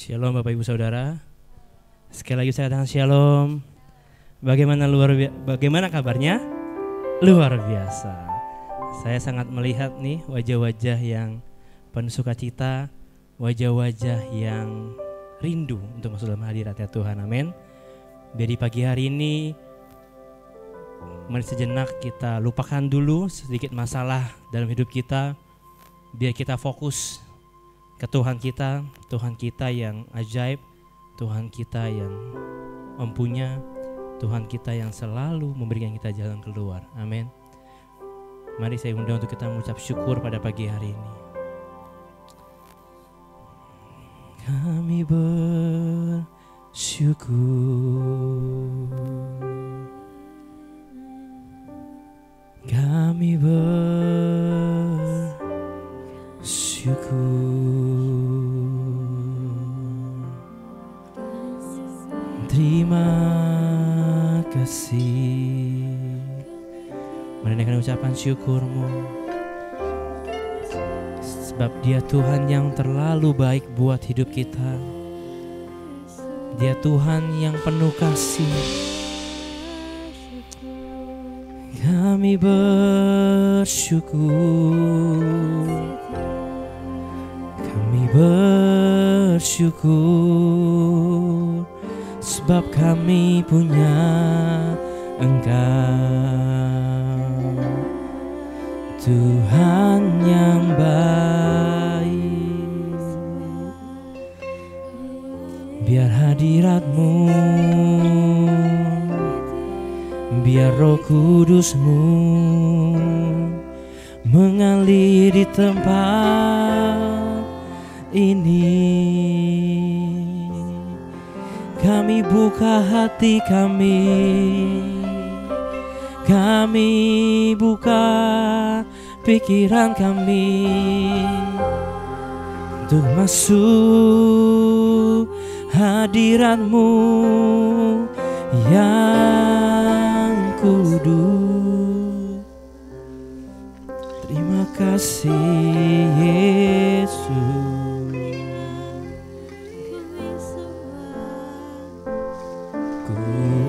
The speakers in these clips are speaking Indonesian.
Shalom Bapak Ibu Saudara. Sekali lagi saya katakan shalom. Bagaimana kabarnya? Luar biasa. Saya sangat melihat nih wajah-wajah yang penuh sukacita, wajah-wajah yang rindu untuk masuk dalam hadirat-Nya Tuhan. Amin. Jadi pagi hari ini mari sejenak kita lupakan dulu sedikit masalah dalam hidup kita, biar kita fokus ke Tuhan kita yang ajaib, Tuhan kita yang mempunyai, Tuhan kita yang selalu memberikan kita jalan keluar. Amin. Mari saya undang untuk kita mengucap syukur pada pagi hari ini. Kami bersyukur, kami bersyukur. Terima kasih. Menaikkan ucapan syukurmu, sebab Dia Tuhan yang terlalu baik buat hidup kita. Dia Tuhan yang penuh kasih. Kami bersyukur, kami bersyukur, sebab kami punya Engkau, Tuhan yang baik. Biar hadirat-Mu, biar Roh Kudus-Mu mengalir di tempat ini. Kami buka hati kami buka pikiran kami untuk masuk hadirat-Mu yang kudus. Terima kasih Yesus.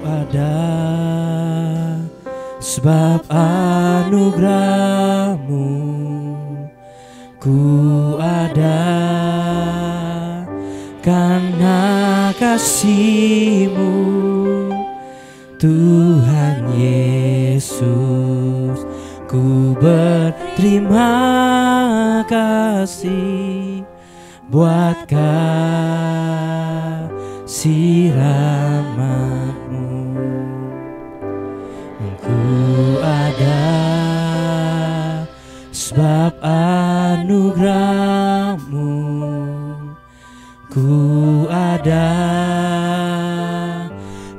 Ada sebab anugerah-Mu, ku ada karena kasih-Mu, Tuhan Yesus. Ku berterima kasih buat kasih rahmat-Mu. Ku ada sebab anugerah-Mu, ku ada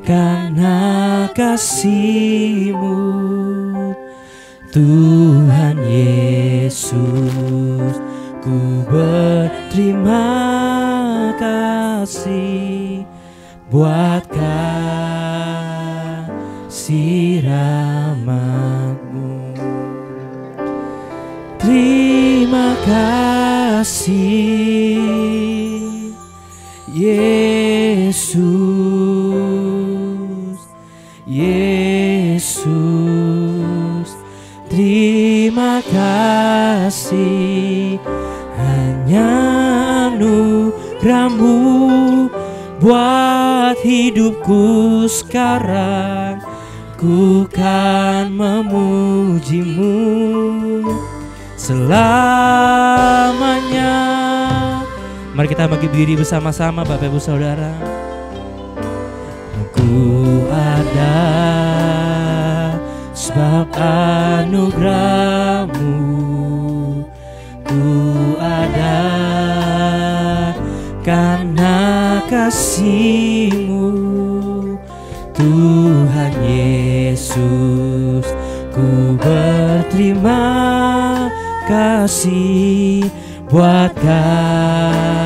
karena kasih-Mu, Tuhan Yesus. Ku berterima kasih buat kasih rahmat-Mu. Terima kasih Yesus, Yesus. Terima kasih, hanya anugerah-Mu buat hidupku sekarang. Ku kan memuji-Mu selamanya. Mari kita bagi diri bersama-sama Bapak Ibu Saudara. Ku ada sebab anugerah-Mu, ku ada karena kasih-Mu, Tuhan Yesus. Ku berterima kasih buat kasih.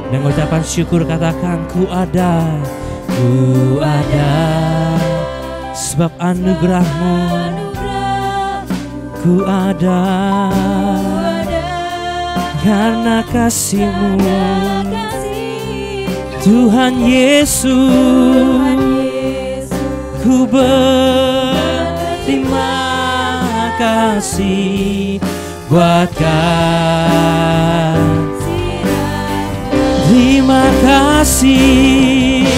Dan ucapan syukur katakan ku ada sebab anugerah-Mu, ku ada karena kasih-Mu Tuhan Yesus, ku berterima kasih buat kasih. Terima kasih,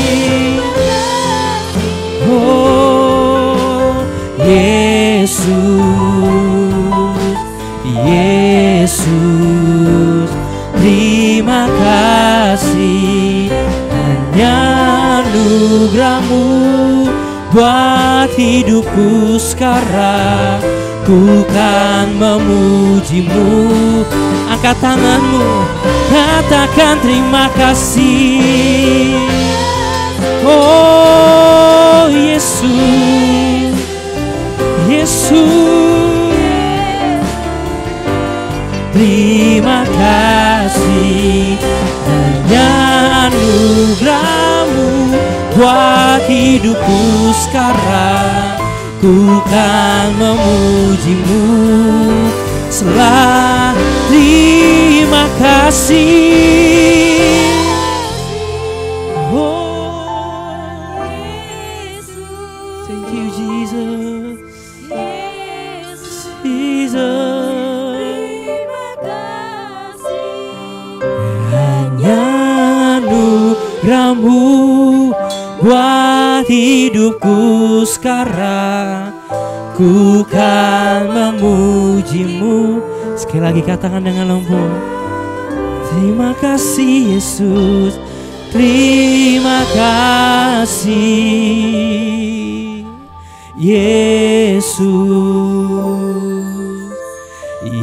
oh Yesus, Yesus, terima kasih. Hanya anugerah-Mu buat hidupku sekarang. Ku kan memuji-Mu. Angkat tangan-Mu, katakan terima kasih. Oh Yesus, Yesus, terima kasih. Hanya anugerah-Mu buat hidupku sekarang. Ku kan memuji-Mu selalu. Terima kasih, oh thank you Jesus, Jesus. Hanya anugerah-Mu buat hidupku sekarang. Ku kan memuji-Mu. Sekali lagi katakan dengan lembut. Terima kasih Yesus, terima kasih Yesus,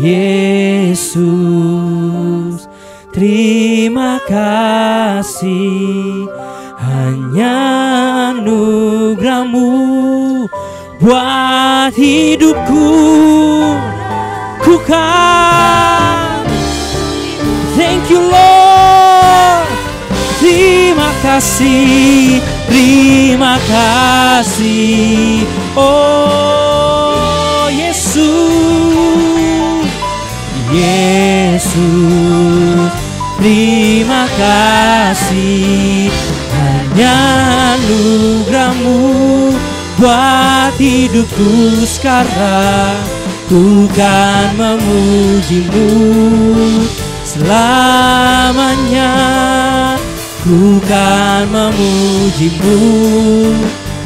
Yesus, terima kasih. Hanya anugerah-Mu buat hidupku. Ku kan, thank you Lord. Terima kasih, terima kasih. Oh Yesus, Yesus, terima kasih. Hanya anugerah-Mu buat hidupku sekarang. Ku kan memuji-Mu selamanya. Ku kan memuji-Mu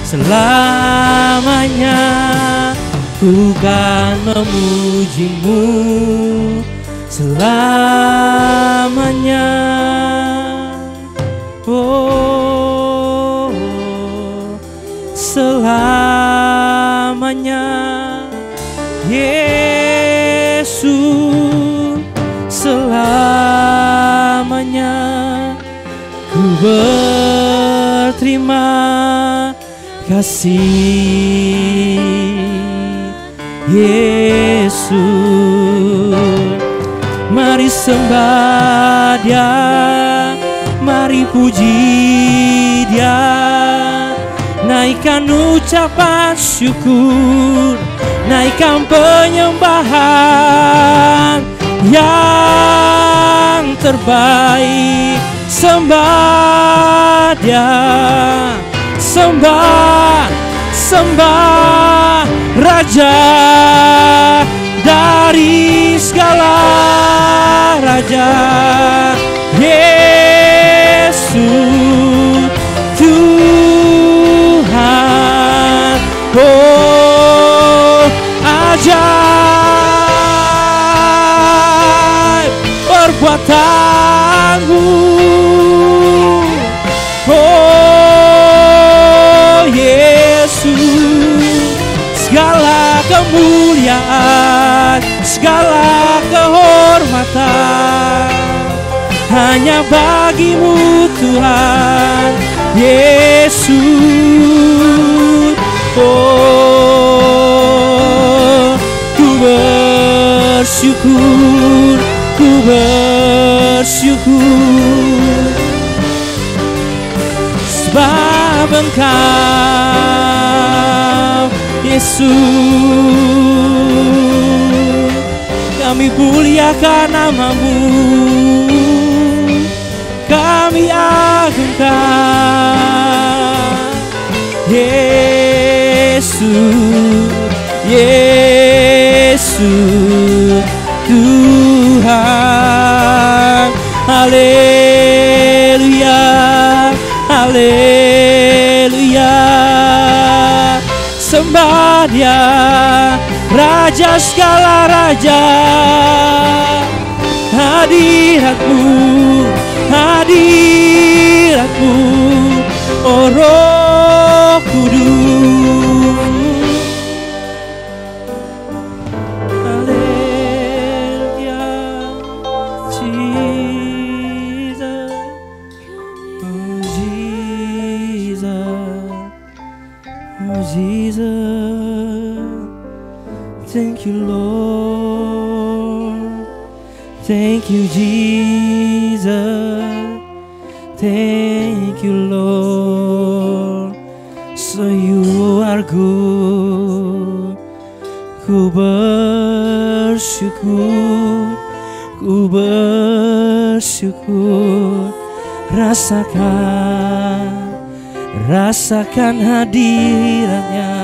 selamanya. Ku kan memuji-Mu selamanya. Oh, selamanya. Yesus, selamanya ku berterima kasih. Yesus, mari sembah Dia, mari puji Dia, naikkan ucapan syukur, naikkan penyembahan yang terbaik. Sembah Dia, sembah, sembah Raja dari segala raja. Yesus Tuhan, oh ajaib perbuatan-Mu. Oh Yesus, segala kemuliaan, segala kehormatan hanya bagi-Mu Tuhan Yesus. Oh, ku bersyukur, ku bersyukur, sebab Engkau Yesus. Kami Kami muliakan nama-Mu, kami agungkan. Yesus, Yesus Tuhan. Haleluya, haleluya. Sembah Dia, Raja segala raja. Hadirat-Mu, hadirat-Mu, oh Roh Kudus. Haleluya, Jesus, oh Jesus, oh Jesus. Thank you, Lord. Thank you, Jesus. Thank you, Lord. So you are good. Ku bersyukur, ku bersyukur. Rasakan hadiratnya.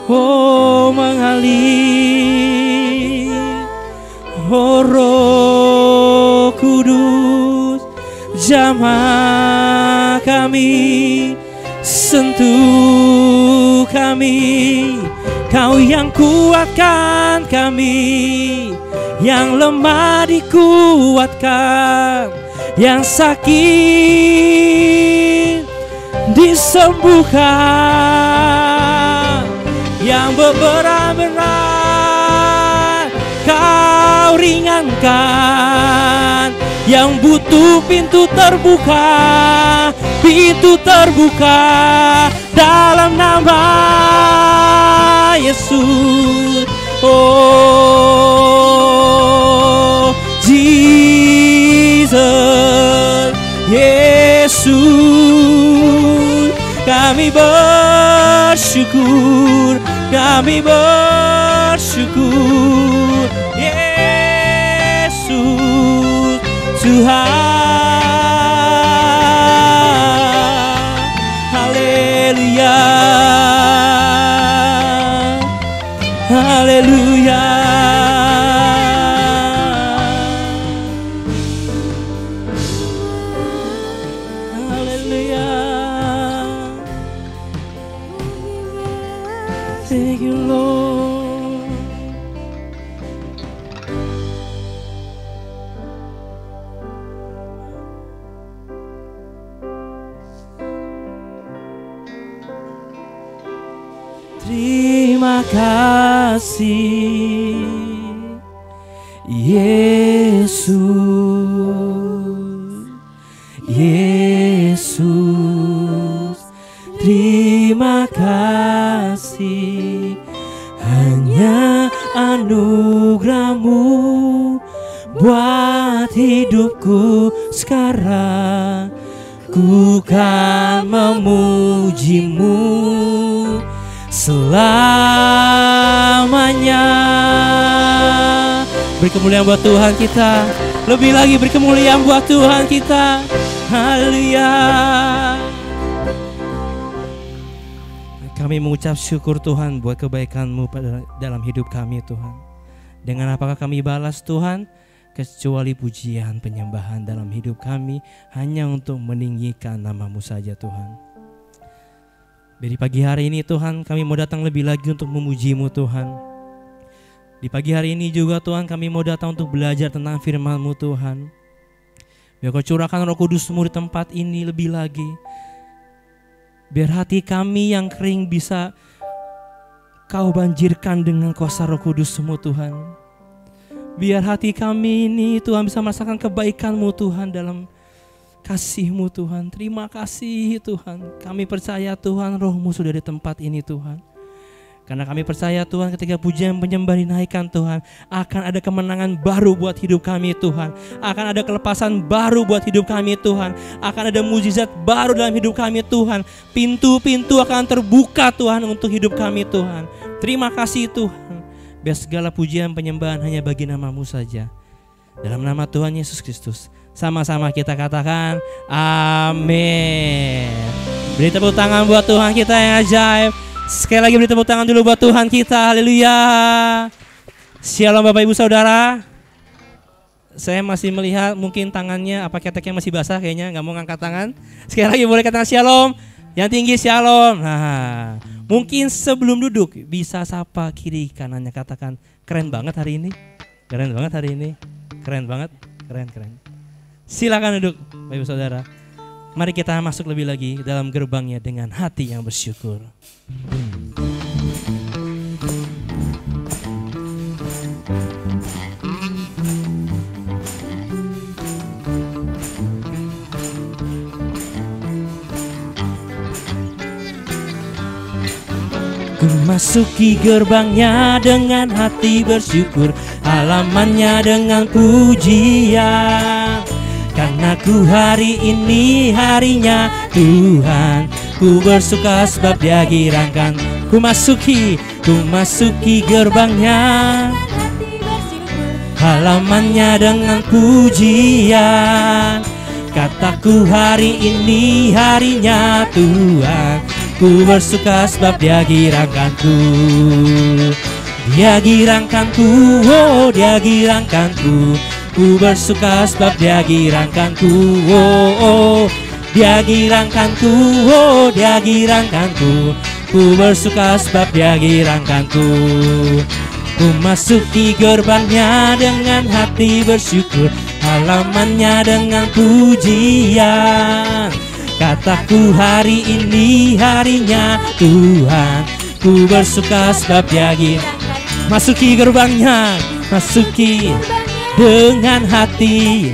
Oh, mengalir, oh Roh Kudus, jamah kami, sentuh kami. Kau yang kuatkan kami, yang lemah dikuatkan, yang sakit disembuhkan, yang berat-berat Kau ringankan, yang butuh pintu terbuka dalam nama Yesus. Oh Jesus, Yesus, kami bersyukur, kami bersyukur. Yesus Tuhan. Haleluya, haleluya. Haleluya. Thank you, Lord. Terima kasih Yesus, Yesus. Terima kasih, hanya anugerah-Mu buat hidupku sekarang. Ku kan memuji-Mu selamanya. Beri kemuliaan buat Tuhan kita, lebih lagi beri kemuliaan buat Tuhan kita. Haleluya. Kami mengucap syukur Tuhan buat kebaikan-Mu dalam hidup kami Tuhan. Dengan apakah kami balas Tuhan, kecuali pujian penyembahan dalam hidup kami, hanya untuk meninggikan nama-Mu saja Tuhan. Di pagi hari ini Tuhan, kami mau datang lebih lagi untuk memuji-Mu Tuhan. Di pagi hari ini juga Tuhan, kami mau datang untuk belajar tentang firman-Mu Tuhan. Biar Kau curahkan Roh Kudus-Mu di tempat ini lebih lagi. Biar hati kami yang kering bisa Kau banjirkan dengan kuasa Roh Kudus-Mu Tuhan. Biar hati kami ini Tuhan bisa merasakan kebaikan-Mu Tuhan dalam kasih-Mu Tuhan. Terima kasih Tuhan. Kami percaya Tuhan, Roh-Mu sudah di tempat ini Tuhan. Karena kami percaya Tuhan, ketika pujian penyembah dinaikkan Tuhan, akan ada kemenangan baru buat hidup kami Tuhan. Akan ada kelepasan baru buat hidup kami Tuhan. Akan ada mujizat baru dalam hidup kami Tuhan. Pintu-pintu akan terbuka Tuhan untuk hidup kami Tuhan. Terima kasih Tuhan. Biar segala pujian penyembahan hanya bagi nama-Mu saja. Dalam nama Tuhan Yesus Kristus, sama-sama kita katakan amin. Beri tepuk tangan buat Tuhan kita yang ajaib. Sekali lagi beri tepuk tangan dulu buat Tuhan kita. Haleluya. Shalom Bapak Ibu Saudara. Saya masih melihat mungkin tangannya apa keteknya masih basah kayaknya, nggak mau ngangkat tangan. Sekali lagi boleh katakan shalom. Yang tinggi shalom. Nah, mungkin sebelum duduk bisa sapa kiri kanannya, katakan keren banget hari ini. Keren banget hari ini. Keren banget. Keren. Silakan duduk Bapak Ibu Saudara. Mari kita masuk lebih lagi dalam gerbangnya dengan hati yang bersyukur. Ku masuki gerbangnya dengan hati bersyukur, halamannya dengan pujian. Karena ku hari ini harinya Tuhan, ku bersuka sebab Dia girangkan. Ku masuki gerbangnya, halamannya dengan pujian. Kataku hari ini harinya Tuhan, ku bersuka sebab Dia girangkanku. Dia girangkanku, oh Dia girangkanku. Ku bersuka sebab Dia girangkanku, oh Dia girangkanku, oh Dia girangkanku. Ku bersuka sebab Dia girangkanku. Ku masuki gerbangnya dengan hati bersyukur, halamannya dengan pujian. Kataku hari ini harinya Tuhan, ku bersuka sebab Dia girangkanku. Masuki gerbangnya, masuki dengan hati,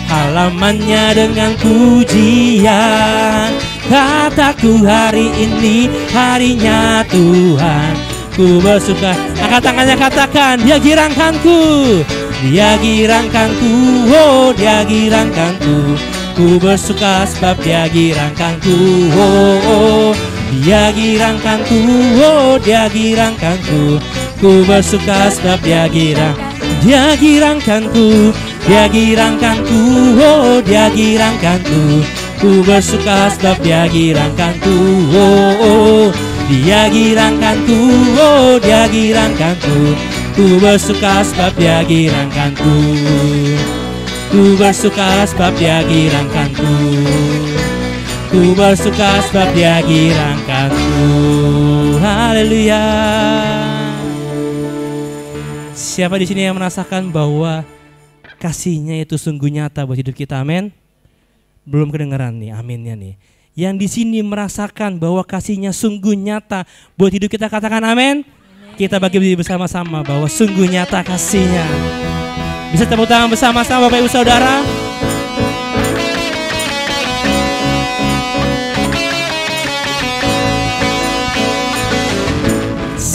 halamannya dengan pujian. Kataku hari ini harinya Tuhan, ku bersuka. Angkat tangannya, katakan Dia girangkanku. Dia girangkanku, oh Dia girangkanku. Ku bersuka sebab Dia girangkanku, oh Dia girangkanku, oh Dia girangkanku. Ku bersuka sebab Dia girangkanku. Dia girangkanku, Dia girangkanku, oh Dia girangkanku. Ku bersuka sebab Dia girangkanku, oh Dia girangkanku, oh Dia girangkanku. Ku bersuka sebab Dia girangkanku. Ku bersuka sebab Dia girangkanku. Ku bersuka sebab Dia girangkanku. Haleluya. Siapa di sini yang merasakan bahwa kasih-Nya itu sungguh nyata buat hidup kita? Amin. Belum kedengaran nih aminnya nih. Yang di sini merasakan bahwa kasih-Nya sungguh nyata buat hidup kita, katakan amin. Kita bagi bersama-sama bahwa sungguh nyata kasih-Nya. Bisa tepuk tangan bersama-sama Bapak Ibu Saudara.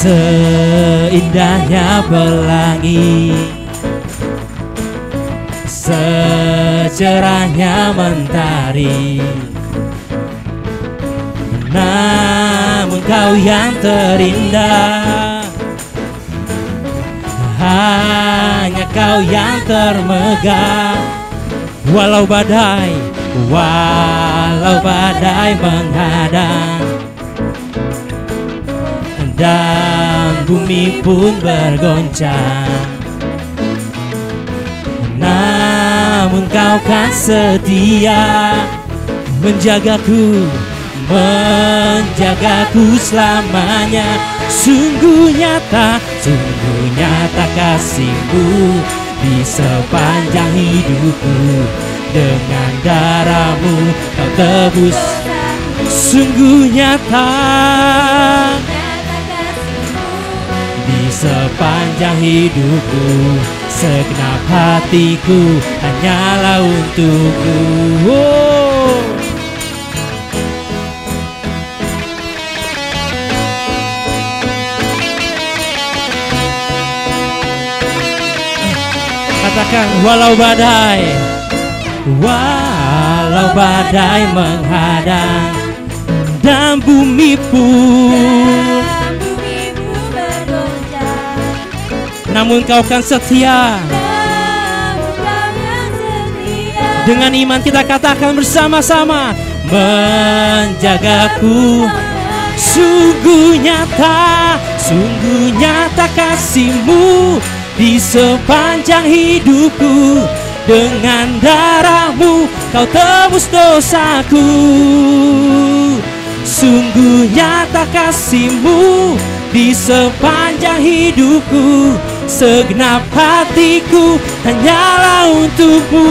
Seindahnya pelangi, secerahnya mentari, namun Kau yang terindah. Hanya Kau yang termegah. Walau badai menghadang dan bumi pun bergoncang, namun Kau kan setia menjagaku selamanya. Sungguh nyata kasih-Mu di sepanjang hidupku. Dengan darah-Mu Kau tebus. Sungguh nyata di sepanjang hidupku. Segenap hatiku hanyalah untuk-Mu. Katakan walau badai menghadang dan bumi pun namun Kau kan setia. Dengan iman kita katakan bersama-sama, menjagaku. Sungguh nyata kasih-Mu di sepanjang hidupku. Dengan darah-Mu Kau tebus dosaku. Sungguh nyata kasih-Mu di sepanjang hidupku. Segenap hatiku hanyalah untuk-Mu.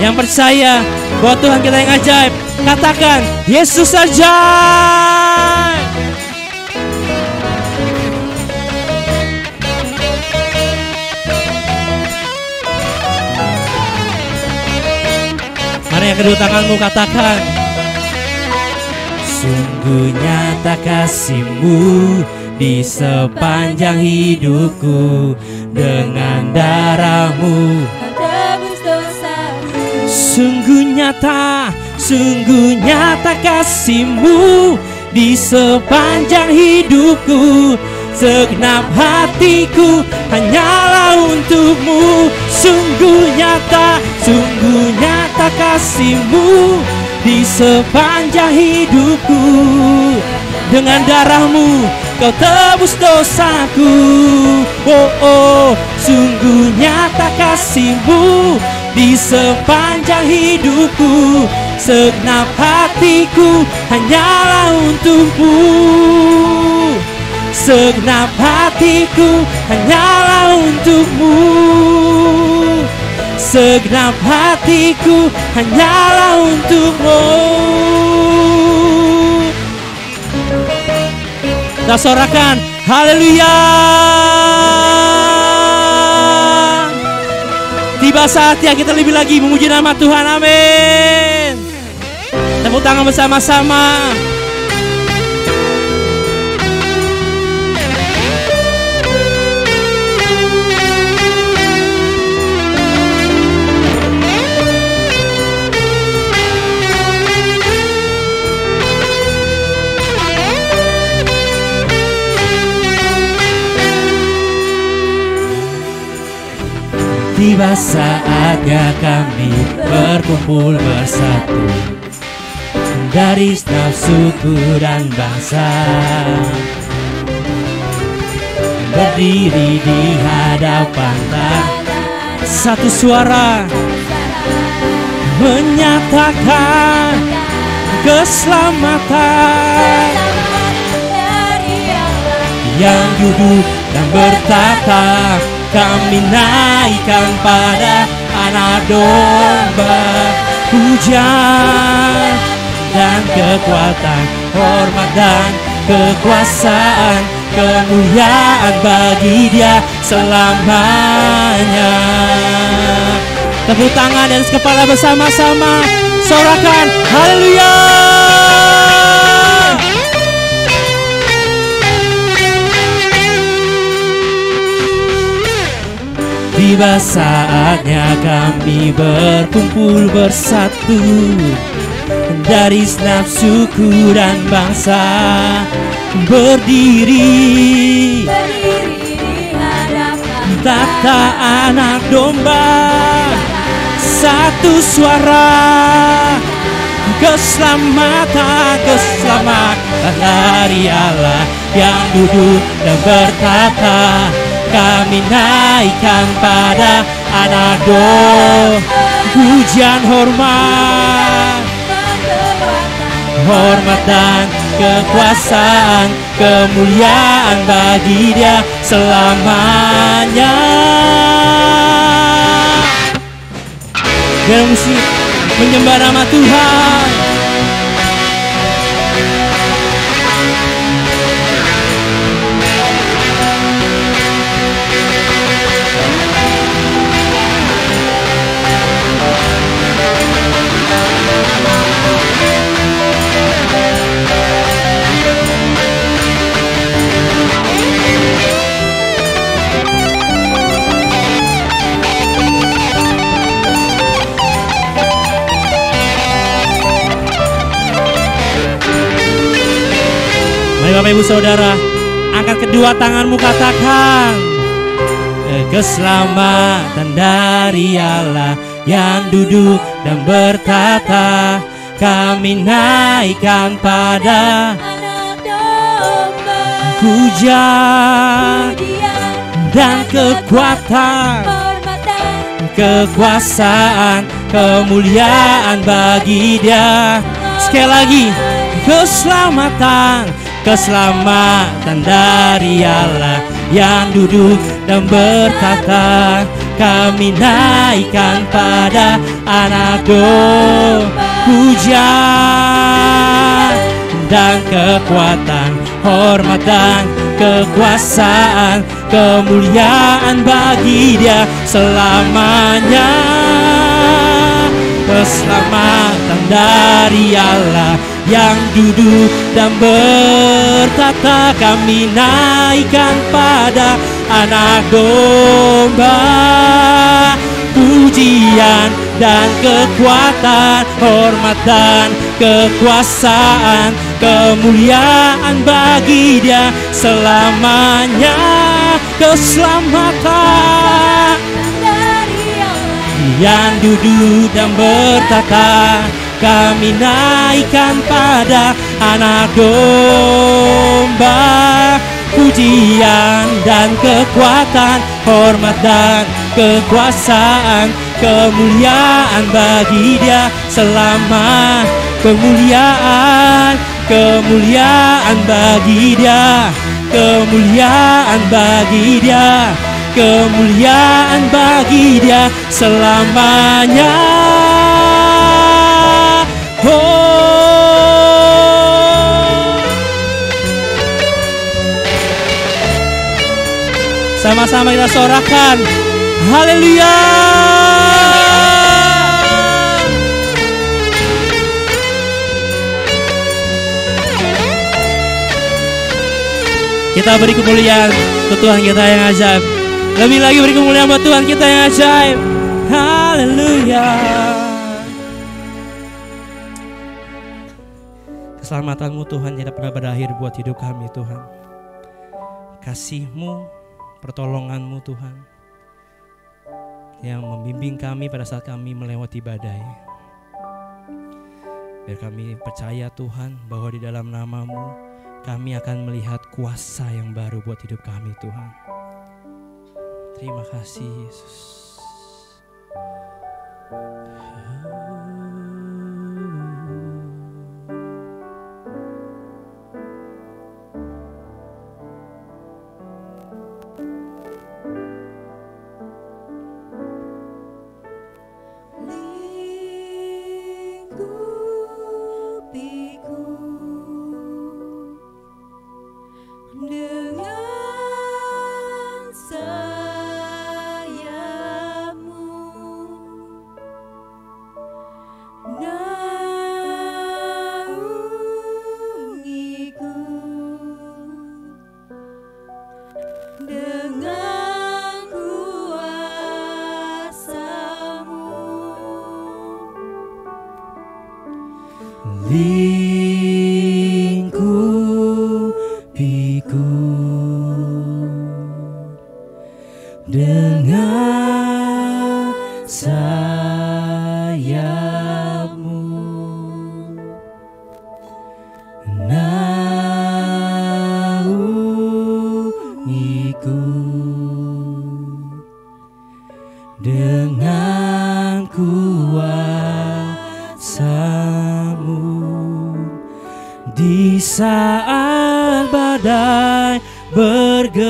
Yang percaya bahwa Tuhan kita yang ajaib, katakan Yesus ajaib. Mari yang kedua tanganmu katakan, sungguh nyata kasih-Mu di sepanjang hidupku. Dengan darah-Mu tebus dosaku. Sungguh nyata kasih-Mu di sepanjang hidupku. Segenap hatiku hanyalah untuk-Mu. Sungguh nyata kasih-Mu di sepanjang hidupku. Dengan darah-Mu Kau tebus dosaku. Sungguh nyata kasih-Mu di sepanjang hidupku. Segenap hatiku hanyalah untuk-Mu. Segenap hatiku hanyalah untuk-Mu. Segenap hatiku hanyalah untuk-Mu. Kita sorakan haleluya. Tiba saatnya kita lebih lagi memuji nama Tuhan. Amin. Tepuk tangan bersama-sama. Tiba saatnya kami berkumpul bersatu dari setiap suku dan bangsa, berdiri di hadapan Tuhan, satu suara menyatakan keselamatan yang duduk dan bertata. Kami naikkan pada Anak Domba pujian dan kekuatan, hormat dan kekuasaan, kemuliaan bagi Dia selamanya. Tepuk tangan dan kepala bersama-sama, sorakan haleluya. Tiba saatnya kami berkumpul bersatu dari segenap suku dan bangsa, berdiri di hadapan tata Anak Domba, satu suara keselamatan dari Allah yang duduk dan bertata. Kami naikkan pada Anak Domba pujian, hormat dan kekuasaan, kemuliaan bagi Dia selamanya. Dan musik menyembah nama Tuhan. Mari Bapak Ibu Saudara, angkat kedua tanganmu, katakan, keselamatan dari Allah yang duduk dan bertata, kami naikkan pada Anak domba. pujian dan kekuatan, Hormat dan kekuasaan, kemuliaan bagi Dia. Sekali lagi, keselamatan, keselamatan dari Allah yang duduk dan berkata, kami naikkan pada Anak domba. Pujian dan kekuatan, hormat dan kekuasaan, kemuliaan bagi Dia selamanya. Keselamatan dari Allah yang duduk dan bertata, kami naikkan pada Anak domba. Pujian dan kekuatan, hormat dan kekuasaan, kemuliaan bagi Dia selamanya. Keselamatan dari Allah yang duduk dan bertata, kami naikkan pada Anak domba. Pujian dan kekuatan, hormat dan kekuasaan, kemuliaan bagi Dia selama. Kemuliaan, kemuliaan bagi Dia, kemuliaan bagi Dia, kemuliaan bagi Dia selamanya. Sama-sama kita sorakan, haleluya. Kita beri kemuliaan untuk Tuhan kita yang ajaib. Lebih lagi beri kemuliaan buat Tuhan kita yang ajaib. Haleluya. Keselamatanmu Tuhan tidak pernah berakhir buat hidup kami Tuhan. Kasih-Mu, pertolongan-Mu Tuhan, yang membimbing kami pada saat kami melewati badai. Biar kami percaya Tuhan bahwa di dalam nama-Mu kami akan melihat kuasa yang baru buat hidup kami Tuhan. Terima kasih Yesus. dengan sayapmu, naungiku dengan kuasa-Mu. Lingkupiku dengan sayap-Mu, naungiku dengan kuasa-Mu. Di saat badai bergelora,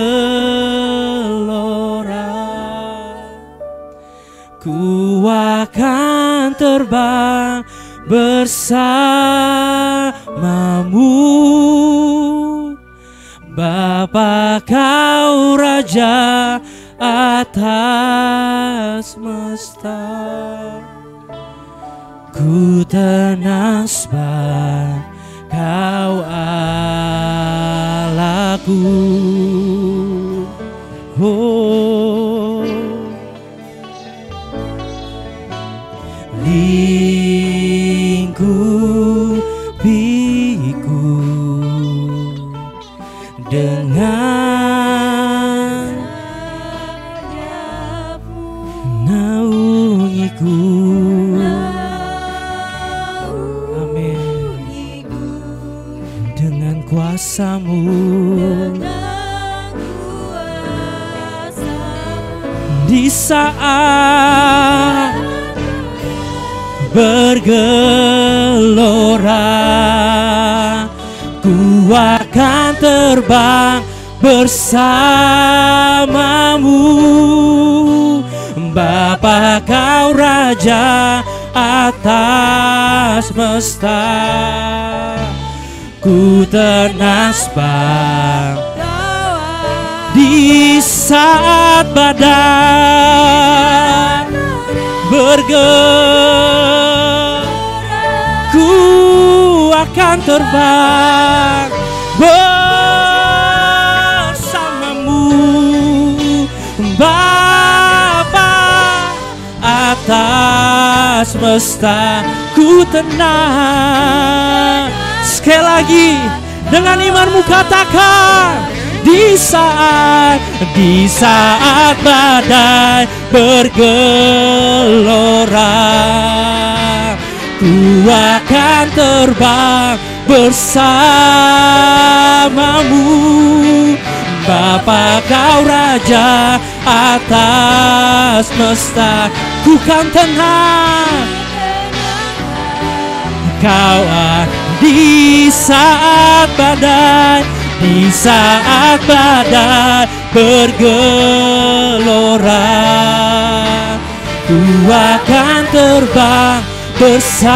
ku akan terbang bersama-Mu. Bapa, Kau Raja atas semesta, ku tenang sebab Kau Allahku. Oh, lingkupiku kuasamu. Di saat bergelora, ku akan terbang bersamamu. Bapa, kau Raja atas semesta, ku tenang sebab di saat badai bergelora, ku akan terbang bersamamu. Bapa atas semesta, ku tenang. Sekali lagi dengan imanmu katakan, di saat badai bergelora, ku akan terbang bersamamu. Bapa, kau Raja atas semesta, ku kan tenang. Kau di saat badai, di saat badai bergelora, ku akan terbang bersamamu.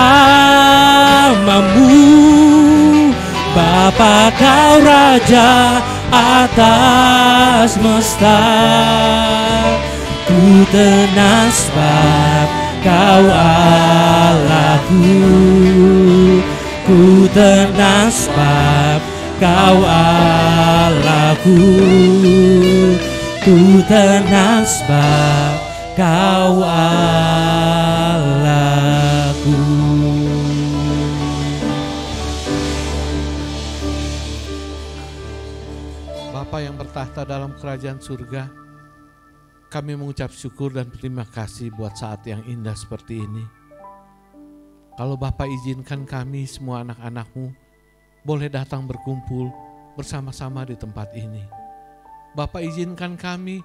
Bapa, kau Raja atas semesta, ku tenang sebab kau Allahku. Ku tenang sebab kau Allahku. Ku tenang sebab kau Allahku. Bapa yang bertahta dalam kerajaan surga, kami mengucap syukur dan terima kasih buat saat yang indah seperti ini. Kalau Bapa izinkan kami semua anak-anak-Mu boleh datang berkumpul bersama-sama di tempat ini. Bapa izinkan kami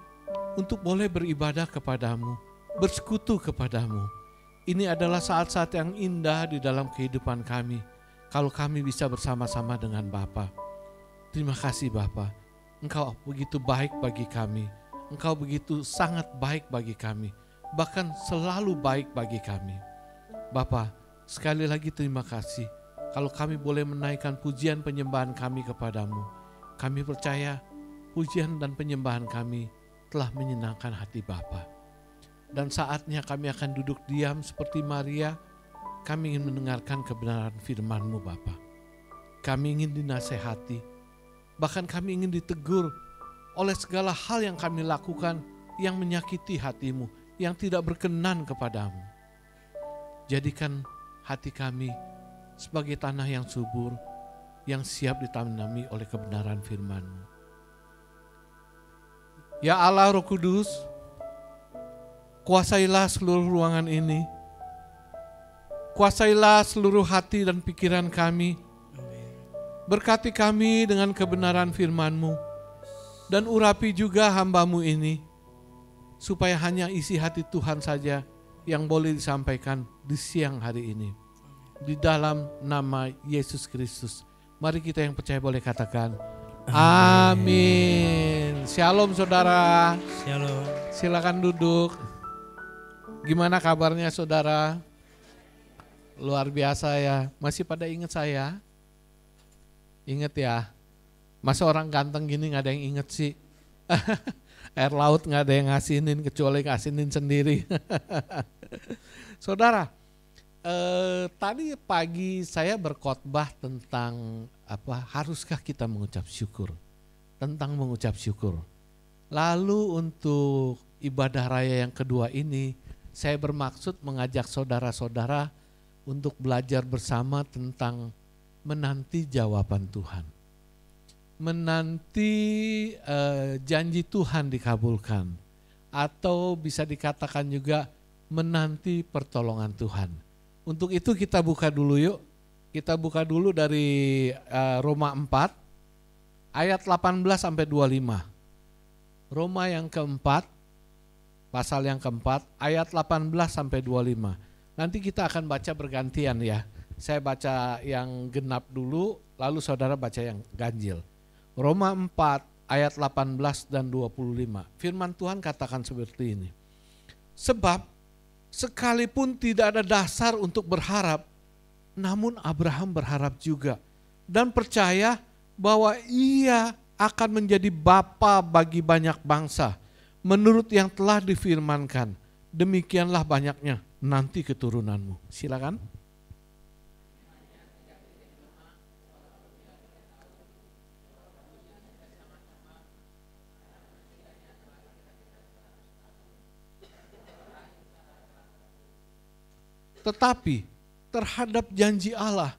untuk boleh beribadah kepadamu, bersekutu kepadamu. Ini adalah saat-saat yang indah di dalam kehidupan kami, kalau kami bisa bersama-sama dengan Bapa. Terima kasih Bapa, Engkau begitu baik bagi kami. Engkau begitu sangat baik bagi kami, bahkan selalu baik bagi kami. Bapa, sekali lagi terima kasih kalau kami boleh menaikkan pujian penyembahan kami kepadamu. Kami percaya pujian dan penyembahan kami telah menyenangkan hati Bapa. Dan saatnya kami akan duduk diam seperti Maria. Kami ingin mendengarkan kebenaran firman-Mu Bapa. Kami ingin dinasehati, bahkan kami ingin ditegur oleh segala hal yang kami lakukan yang menyakiti hati-Mu, yang tidak berkenan kepadamu. Jadikan hati kami sebagai tanah yang subur, yang siap ditanami oleh kebenaran firman-Mu. Ya Allah Roh Kudus, kuasailah seluruh ruangan ini. Kuasailah seluruh hati dan pikiran kami. Berkati kami dengan kebenaran firman-Mu. Dan urapi juga hamba-Mu ini, supaya hanya isi hati Tuhan saja yang boleh disampaikan di siang hari ini. Di dalam nama Yesus Kristus. Mari kita yang percaya boleh katakan amin. Shalom saudara. Shalom. Silakan duduk. Gimana kabarnya saudara? Luar biasa ya. Masih pada ingat saya? Ingat ya. Masa orang ganteng gini gak ada yang inget sih. Air laut gak ada yang ngasinin kecuali ngasinin sendiri. Saudara, tadi pagi saya berkhotbah tentang haruskah kita mengucap syukur. Tentang mengucap syukur. Lalu untuk ibadah raya yang kedua ini, saya bermaksud mengajak saudara-saudara untuk belajar bersama tentang menanti jawaban Tuhan. Menanti janji Tuhan dikabulkan, atau bisa dikatakan juga menanti pertolongan Tuhan. Untuk itu kita buka dulu yuk. Kita buka dulu dari Roma 4 ayat 18 sampai 25. Roma yang keempat, pasal yang keempat, ayat 18 sampai 25. Nanti kita akan baca bergantian ya. Saya baca yang genap dulu, lalu saudara baca yang ganjil. Roma 4 ayat 18 dan 25. Firman Tuhan katakan seperti ini. Sebab sekalipun tidak ada dasar untuk berharap, namun Abraham berharap juga dan percaya bahwa ia akan menjadi bapa bagi banyak bangsa. Menurut yang telah difirmankan, demikianlah banyaknya nanti keturunanmu. Silakan. Tetapi terhadap janji Allah,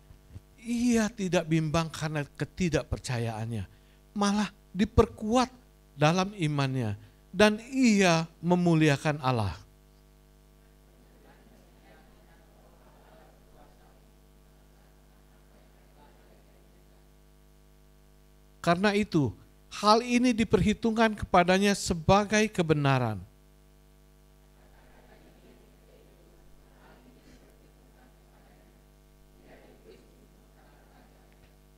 ia tidak bimbang karena ketidakpercayaannya. Malah diperkuat dalam imannya dan ia memuliakan Allah. Karena itu, hal ini diperhitungkan kepadanya sebagai kebenaran.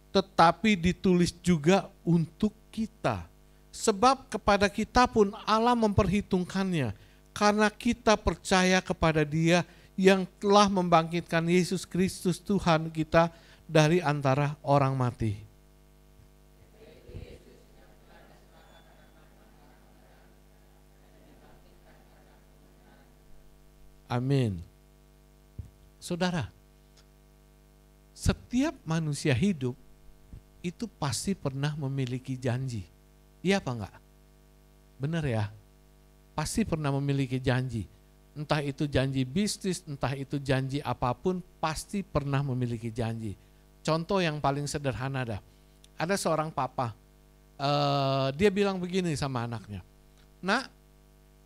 Tetapi ditulis juga untuk kita. Sebab kepada kita pun Allah memperhitungkannya, karena kita percaya kepada Dia yang telah membangkitkan Yesus Kristus Tuhan kita dari antara orang mati. Amin. Saudara, setiap manusia hidup itu pasti pernah memiliki janji. Iya apa enggak? Benar ya? Pasti pernah memiliki janji. Entah itu janji bisnis, entah itu janji apapun, pasti pernah memiliki janji. Contoh yang paling sederhana dah. Ada seorang papa, dia bilang begini sama anaknya. Nak,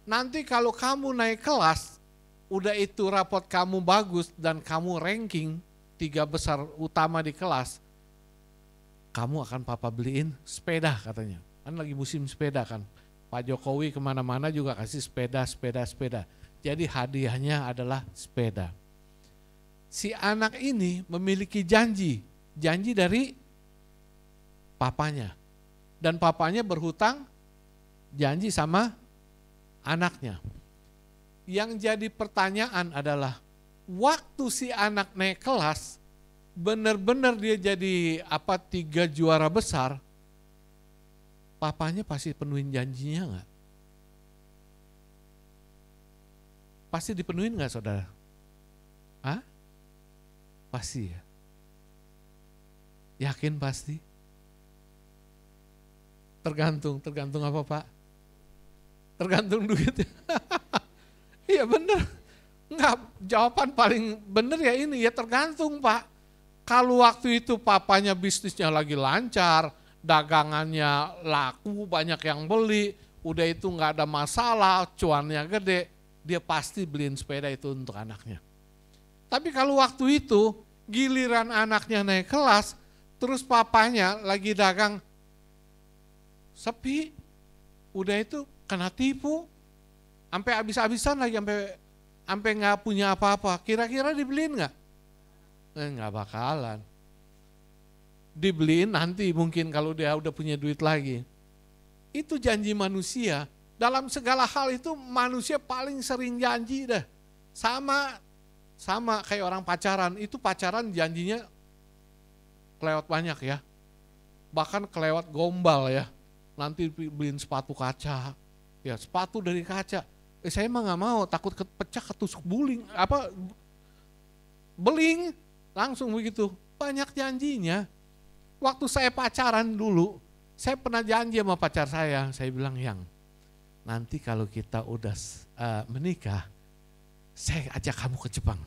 nanti kalau kamu naik kelas, udah itu rapot kamu bagus dan kamu ranking 3 besar utama di kelas, kamu akan papa beliin sepeda katanya. Kan lagi musim sepeda kan. Pak Jokowi kemana-mana juga kasih sepeda. Jadi hadiahnya adalah sepeda. Si anak ini memiliki janji dari papanya. Dan papanya berhutang janji sama anaknya. Yang jadi pertanyaan adalah, waktu si anak naik kelas, benar-benar dia jadi 3 juara besar, papanya pasti penuhin janjinya enggak? Pasti dipenuhin enggak saudara? Hah? Pasti ya? Yakin pasti? Tergantung apa Pak? Tergantung duitnya. Iya benar. Enggak, jawaban paling benar ya ini, ya tergantung Pak. Kalau waktu itu papanya bisnisnya lagi lancar, dagangannya laku, banyak yang beli, udah itu nggak ada masalah, cuannya gede, dia pasti beliin sepeda itu untuk anaknya. Tapi kalau waktu itu giliran anaknya naik kelas, terus papanya lagi dagang sepi, udah itu kena tipu, sampai habis-habisan lagi, sampai nggak punya apa-apa, kira-kira dibeliin nggak? Nggak bakalan. Dibeliin nanti mungkin kalau dia udah punya duit lagi. Itu janji manusia. Dalam segala hal itu manusia paling sering janji dah. Sama kayak orang pacaran. Itu pacaran janjinya kelewat banyak ya. Bahkan kelewat gombal ya. Nanti beliin sepatu kaca. Ya sepatu dari kaca. Saya mah nggak mau, takut pecah ketusuk beling. Langsung begitu, banyak janjinya. Waktu saya pacaran dulu, saya pernah janji sama pacar saya bilang, Yang, nanti kalau kita udah menikah, saya ajak kamu ke Jepang.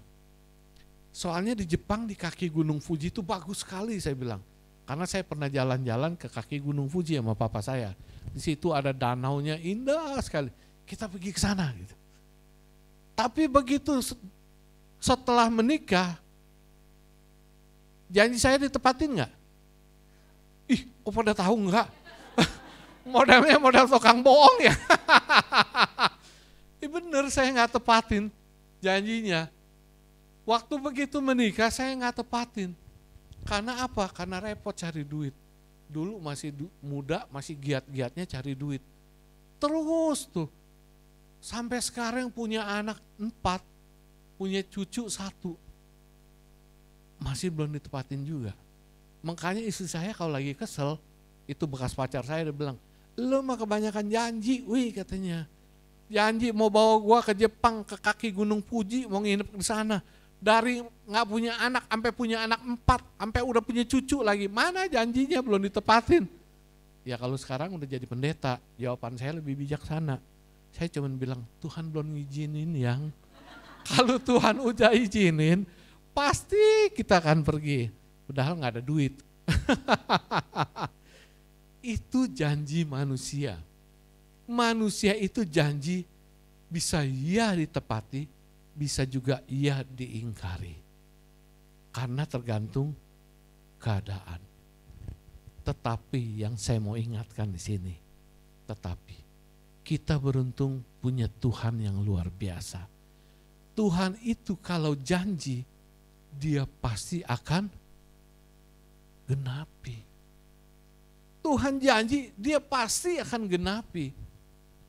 Soalnya di Jepang di kaki Gunung Fuji itu bagus sekali, saya bilang. Karena saya pernah jalan-jalan ke kaki Gunung Fuji sama papa saya. Di situ ada danaunya indah sekali. Kita pergi ke sana gitu. Tapi begitu setelah menikah, janji saya ditepatin nggak? Ih, pada tahu enggak? Modelnya model tukang bohong ya. Bener, saya nggak tepatin janjinya. Waktu begitu menikah saya nggak tepatin. Karena apa? Karena repot cari duit. Dulu masih muda, masih giat-giatnya cari duit. Terus tuh, sampai sekarang punya anak 4, punya cucu 1. Masih belum ditepatin juga. Makanya istri saya kalau lagi kesel, itu bekas pacar saya, dia bilang, lu mah kebanyakan janji, wih katanya. Janji mau bawa gua ke Jepang, ke kaki Gunung Fuji, mau nginep di sana. Dari nggak punya anak, sampai punya anak 4, sampai udah punya cucu lagi. Mana janjinya belum ditepatin. Ya kalau sekarang udah jadi pendeta, jawaban saya lebih bijaksana. Saya cuma bilang, Tuhan belum ngizinin yang. Kalau Tuhan udah izinin, pasti kita akan pergi. Padahal nggak ada duit. Itu janji manusia. Manusia itu janji bisa iya ditepati, bisa juga iya diingkari. Karena tergantung keadaan. Tetapi yang saya mau ingatkan di sini, tetapi kita beruntung punya Tuhan yang luar biasa. Tuhan itu kalau janji, dia pasti akan genapi. Tuhan janji, dia pasti akan genapi.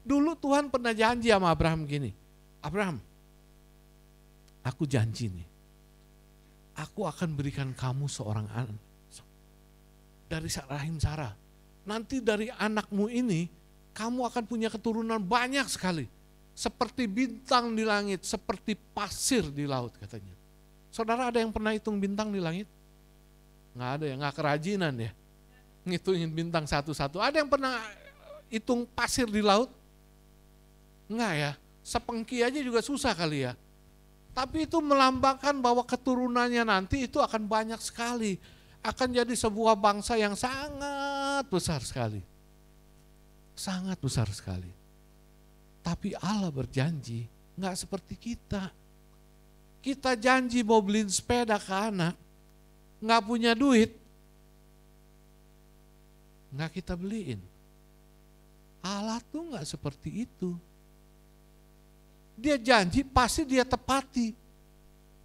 Dulu Tuhan pernah janji sama Abraham gini, Abraham, aku janji nih, aku akan berikan kamu seorang anak dari rahim Sarah. Nanti dari anakmu ini, kamu akan punya keturunan banyak sekali. Seperti bintang di langit, seperti pasir di laut katanya. Saudara ada yang pernah hitung bintang di langit? Nggak ada ya, nggak kerajinan ya. Ngitungin bintang satu-satu. Ada yang pernah hitung pasir di laut? Enggak ya, sepengki aja juga susah kali ya. Tapi itu melambangkan bahwa keturunannya nanti itu akan banyak sekali. Akan jadi sebuah bangsa yang sangat besar sekali. Sangat besar sekali. Tapi Allah berjanji, enggak seperti kita. Kita janji mau beliin sepeda ke anak, enggak punya duit, enggak kita beliin. Allah tuh enggak seperti itu. Dia janji pasti dia tepati.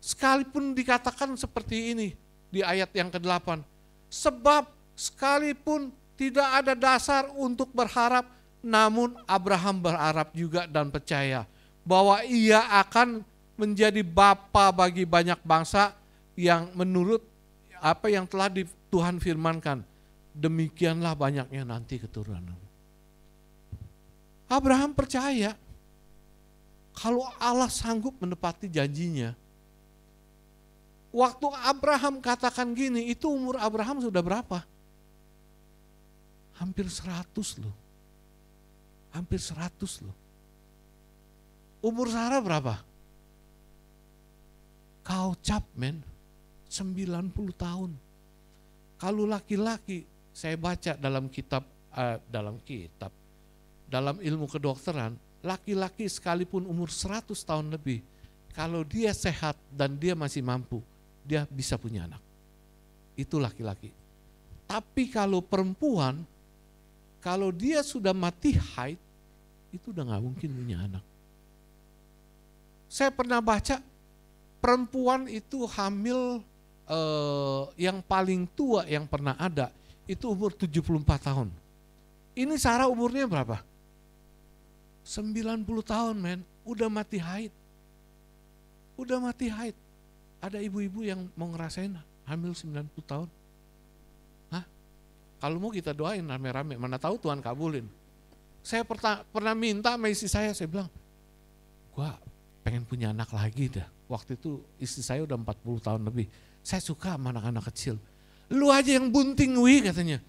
Sekalipun dikatakan seperti ini di ayat yang ke-8. Sebab sekalipun tidak ada dasar untuk berharap, namun Abraham berharap juga dan percaya bahwa ia akan menjadi bapa bagi banyak bangsa yang menurut apa yang telah Tuhan firmankan. Demikianlah banyaknya nanti keturunan. Abraham percaya. Kalau Allah sanggup menepati janjinya. Waktu Abraham katakan gini, itu umur Abraham sudah berapa? Hampir 100 loh. Hampir 100 loh. Umur Sarah berapa? Kau cap men, 90 tahun. Kalau laki-laki, saya baca dalam dalam ilmu kedokteran, laki-laki sekalipun umur 100 tahun lebih, kalau dia sehat dan dia masih mampu, dia bisa punya anak. Itu laki-laki. Tapi kalau perempuan, kalau dia sudah mati haid, itu udah gak mungkin punya anak. Saya pernah baca, perempuan itu hamil yang paling tua yang pernah ada, itu umur 74 tahun. Ini Sarah umurnya berapa? 90 tahun men, udah mati haid. Udah mati haid. Ada ibu-ibu yang mau ngerasain hamil 90 tahun. Hah? Kalau mau kita doain rame-rame, mana tahu Tuhan kabulin. Saya pernah minta sama istri saya bilang, gua pengen punya anak lagi dah. Waktu itu istri saya udah 40 tahun lebih. Saya suka sama anak-anak kecil. Lu aja yang bunting wih katanya.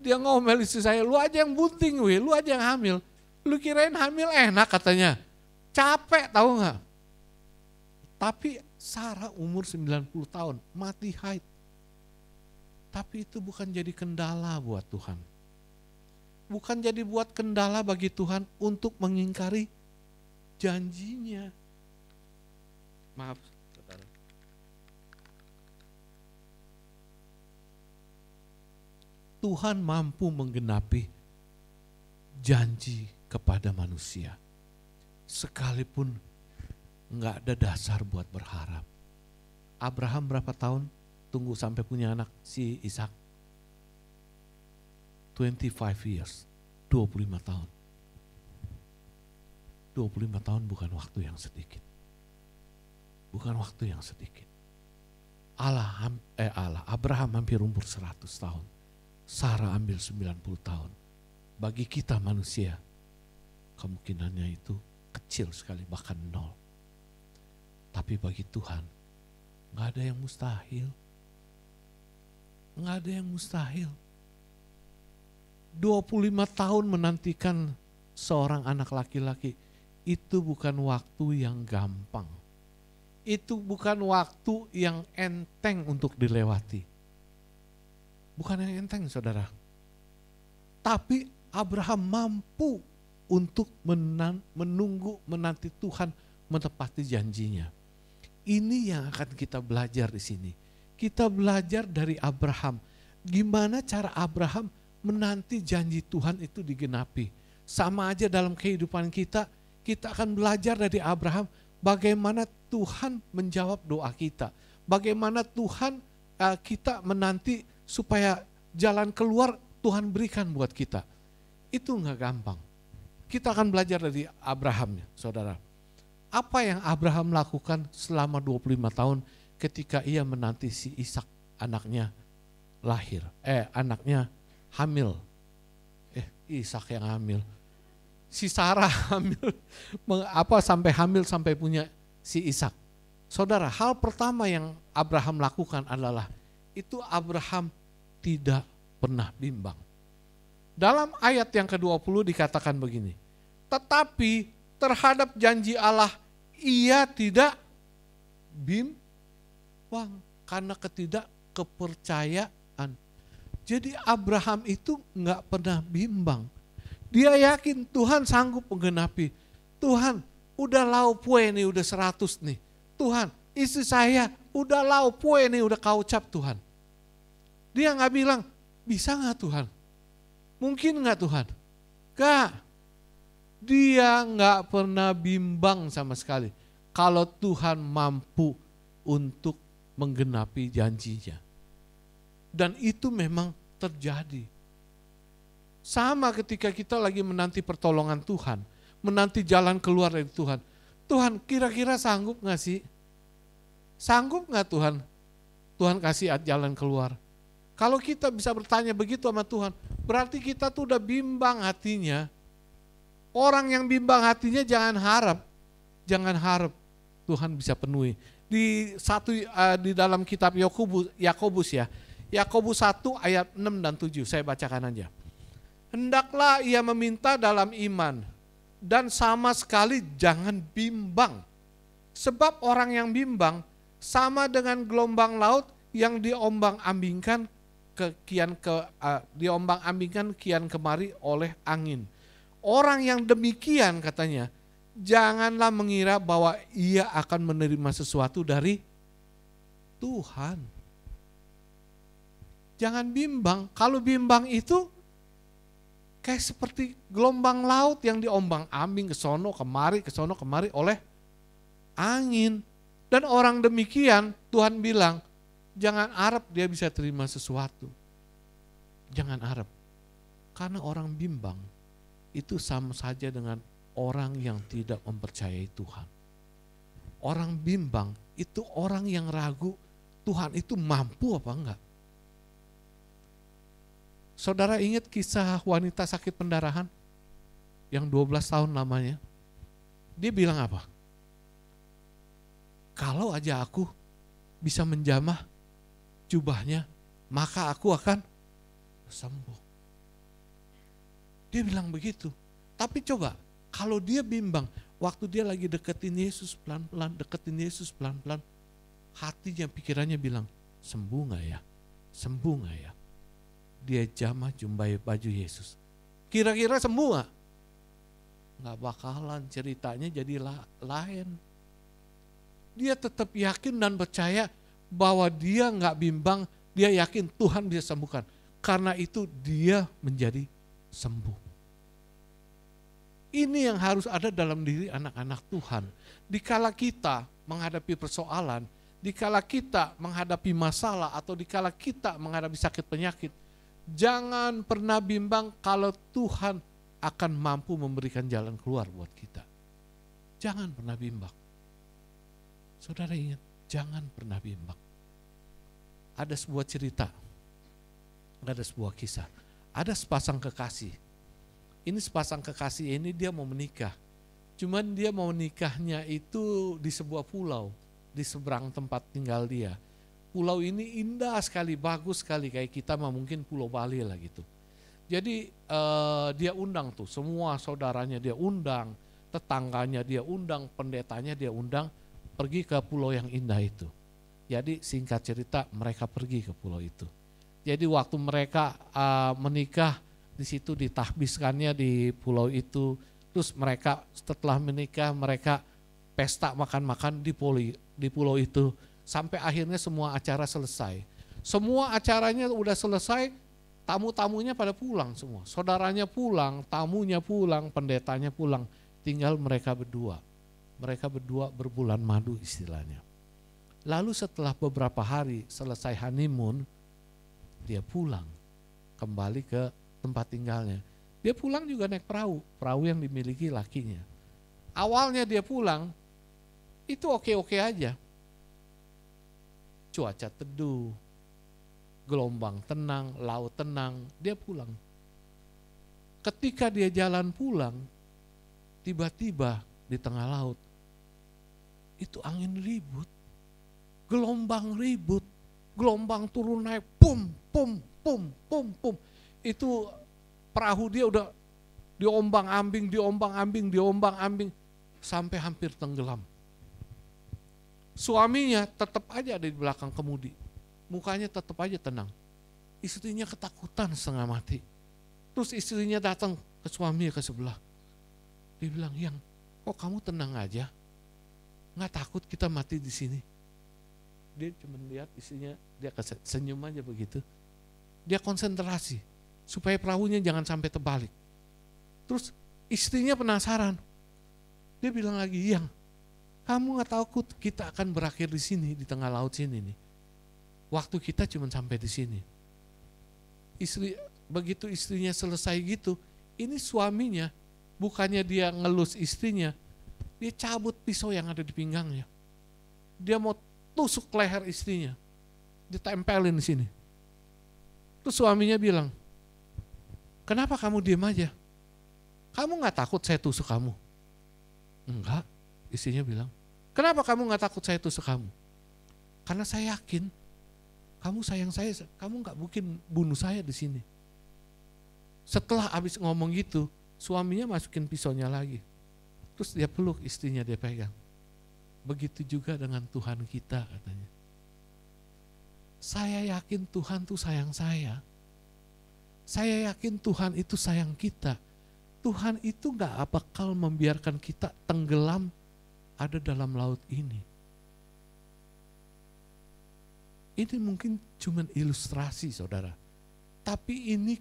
Dia ngomel istri saya, lu aja yang bunting weh, lu aja yang hamil. Lu kirain hamil enak katanya. Capek tahu nggak? Tapi Sarah umur 90 tahun, mati haid. Tapi itu bukan jadi kendala buat Tuhan. Bukan jadi buat kendala bagi Tuhan untuk mengingkari janjinya. Maaf, saudara. Tuhan mampu menggenapi janji kepada manusia. Sekalipun nggak ada dasar buat berharap. Abraham berapa tahun tunggu sampai punya anak si Ishak? 25 years, 25 tahun. 25 tahun bukan waktu yang sedikit. Bukan waktu yang sedikit. Abraham hampir umur 100 tahun. Sarah ambil 90 tahun. Bagi kita manusia, kemungkinannya itu kecil sekali, bahkan nol. Tapi bagi Tuhan, gak ada yang mustahil. Gak ada yang mustahil. 25 tahun menantikan seorang anak laki-laki, itu bukan waktu yang gampang. Itu bukan waktu yang enteng untuk dilewati. Bukan yang enteng, saudara. Tapi Abraham mampu untuk menunggu, menanti Tuhan menepati janjinya. Ini yang akan kita belajar di sini. Kita belajar dari Abraham. Gimana cara Abraham menanti janji Tuhan itu digenapi. Sama aja dalam kehidupan kita akan belajar dari Abraham bagaimana Tuhan menjawab doa kita. Bagaimana Tuhan kita menanti supaya jalan keluar Tuhan berikan buat kita. Itu nggak gampang. Kita akan belajar dari Abraham, saudara. Apa yang Abraham lakukan selama 25 tahun ketika ia menanti si Ishak anaknya lahir. Anaknya hamil. Ishak yang hamil. Si Sarah hamil, sampai punya si Ishak. Saudara, hal pertama yang Abraham lakukan adalah itu Abraham tidak pernah bimbang. Dalam ayat yang ke-20 dikatakan begini, tetapi terhadap janji Allah ia tidak bimbang karena ketidakkepercayaan. Jadi Abraham itu nggak pernah bimbang. Dia yakin Tuhan sanggup menggenapi. Tuhan, udah lau pue nih, udah 100 nih. Tuhan, istri saya udah lau pue nih, udah kau ucap Tuhan. Dia gak bilang, bisa gak Tuhan? Mungkin gak Tuhan? Gak. Dia gak pernah bimbang sama sekali. Kalau Tuhan mampu untuk menggenapi janjinya. Dan itu memang terjadi. Sama ketika kita lagi menanti pertolongan Tuhan, menanti jalan keluar dari Tuhan. Tuhan kira-kira sanggup gak sih? Sanggup gak Tuhan? Tuhan kasih jalan keluar. Kalau kita bisa bertanya begitu sama Tuhan, berarti kita tuh udah bimbang hatinya. Orang yang bimbang hatinya jangan harap Tuhan bisa penuhi. Di dalam kitab Yakobus ya, Yakobus 1 ayat 6 dan 7, saya bacakan aja. Hendaklah ia meminta dalam iman dan sama sekali jangan bimbang. Sebab orang yang bimbang sama dengan gelombang laut yang diombang-ambingkan kian kemari oleh angin. Orang yang demikian katanya, janganlah mengira bahwa ia akan menerima sesuatu dari Tuhan. Jangan bimbang. Kalau bimbang itu kayak seperti gelombang laut yang diombang-ambing ke sono kemari oleh angin. Dan orang demikian Tuhan bilang, jangan harap dia bisa terima sesuatu. Jangan harap. Karena orang bimbang itu sama saja dengan orang yang tidak mempercayai Tuhan. Orang bimbang itu orang yang ragu Tuhan itu mampu apa enggak. Saudara ingat kisah wanita sakit pendarahan yang 12 tahun lamanya? Dia bilang apa? Kalau aja aku bisa menjamah jubahnya, maka aku akan sembuh. Dia bilang begitu. Tapi coba, kalau dia bimbang, waktu dia lagi deketin Yesus pelan-pelan, hatinya, pikirannya bilang, sembuh gak ya? Sembuh gak ya? Dia jamah jumbai baju Yesus. Kira-kira sembuh gak? Gak bakalan, ceritanya jadi lain. Dia tetap yakin dan percaya bahwa dia gak bimbang, dia yakin Tuhan bisa sembuhkan. Karena itu dia menjadi sembuh. Ini yang harus ada dalam diri anak-anak Tuhan. Dikala kita menghadapi persoalan, dikala kita menghadapi masalah, atau dikala kita menghadapi sakit penyakit, jangan pernah bimbang kalau Tuhan akan mampu memberikan jalan keluar buat kita. Jangan pernah bimbang. Saudara ingat, jangan pernah bimbang. Ada sebuah cerita, ada sebuah kisah, ada sepasang kekasih. Ini sepasang kekasih ini dia mau menikah. Cuman dia mau nikahnya itu di sebuah pulau, di seberang tempat tinggal dia. Pulau ini indah sekali, bagus sekali, kayak kita mah mungkin Pulau Bali lah gitu. Jadi dia undang tuh, semua saudaranya dia undang, tetangganya dia undang, pendetanya dia undang, pergi ke pulau yang indah itu. Jadi singkat cerita mereka pergi ke pulau itu. Jadi waktu mereka menikah, di situ ditahbiskannya di pulau itu. Terus mereka setelah menikah mereka pesta makan-makan di pulau itu. Sampai akhirnya semua acara selesai. Semua acaranya udah selesai, tamu-tamunya pada pulang semua. Saudaranya pulang, tamunya pulang, pendetanya pulang. Tinggal mereka berdua. Mereka berdua berbulan madu istilahnya. Lalu setelah beberapa hari selesai honeymoon, dia pulang kembali ke tempat tinggalnya. Dia pulang juga naik perahu yang dimiliki lakinya. Awalnya dia pulang, itu oke-oke aja. Cuaca teduh, gelombang tenang, laut tenang, dia pulang. Ketika dia jalan pulang, tiba-tiba di tengah laut, itu angin ribut, gelombang ribut, gelombang turun naik, pum, pum, pum, pum, pum. Itu perahu dia udah diombang-ambing, sampai hampir tenggelam. Suaminya tetap aja ada di belakang kemudi, mukanya tetap aja tenang. Istrinya ketakutan setengah mati. Terus istrinya datang ke suaminya ke sebelah. Dia bilang, "Yang, kok kamu tenang aja? Nggak takut kita mati di sini?" Dia cuma lihat istrinya, dia senyum aja begitu. Dia konsentrasi supaya perahunya jangan sampai terbalik. Terus istrinya penasaran. Dia bilang lagi, "Yang, kamu nggak takut kita akan berakhir di sini, di tengah laut sini nih? Waktu kita cuma sampai di sini." Begitu istrinya selesai gitu, ini suaminya bukannya dia ngelus istrinya, dia cabut pisau yang ada di pinggangnya. Dia mau tusuk leher istrinya, ditempelin di sini. Terus suaminya bilang, "Kenapa kamu diam aja? Kamu nggak takut saya tusuk kamu?" "Enggak," istrinya bilang. "Kenapa kamu nggak takut saya tusuk kamu?" "Karena saya yakin kamu sayang saya, kamu nggak mungkin bunuh saya di sini." Setelah habis ngomong gitu, suaminya masukin pisaunya lagi. Terus dia peluk istrinya, dia pegang. Begitu juga dengan Tuhan kita, katanya. Saya yakin Tuhan tuh sayang saya. Saya yakin Tuhan itu sayang kita. Tuhan itu gak bakal membiarkan kita tenggelam ada dalam laut ini. Ini mungkin cuma ilustrasi, saudara. Tapi ini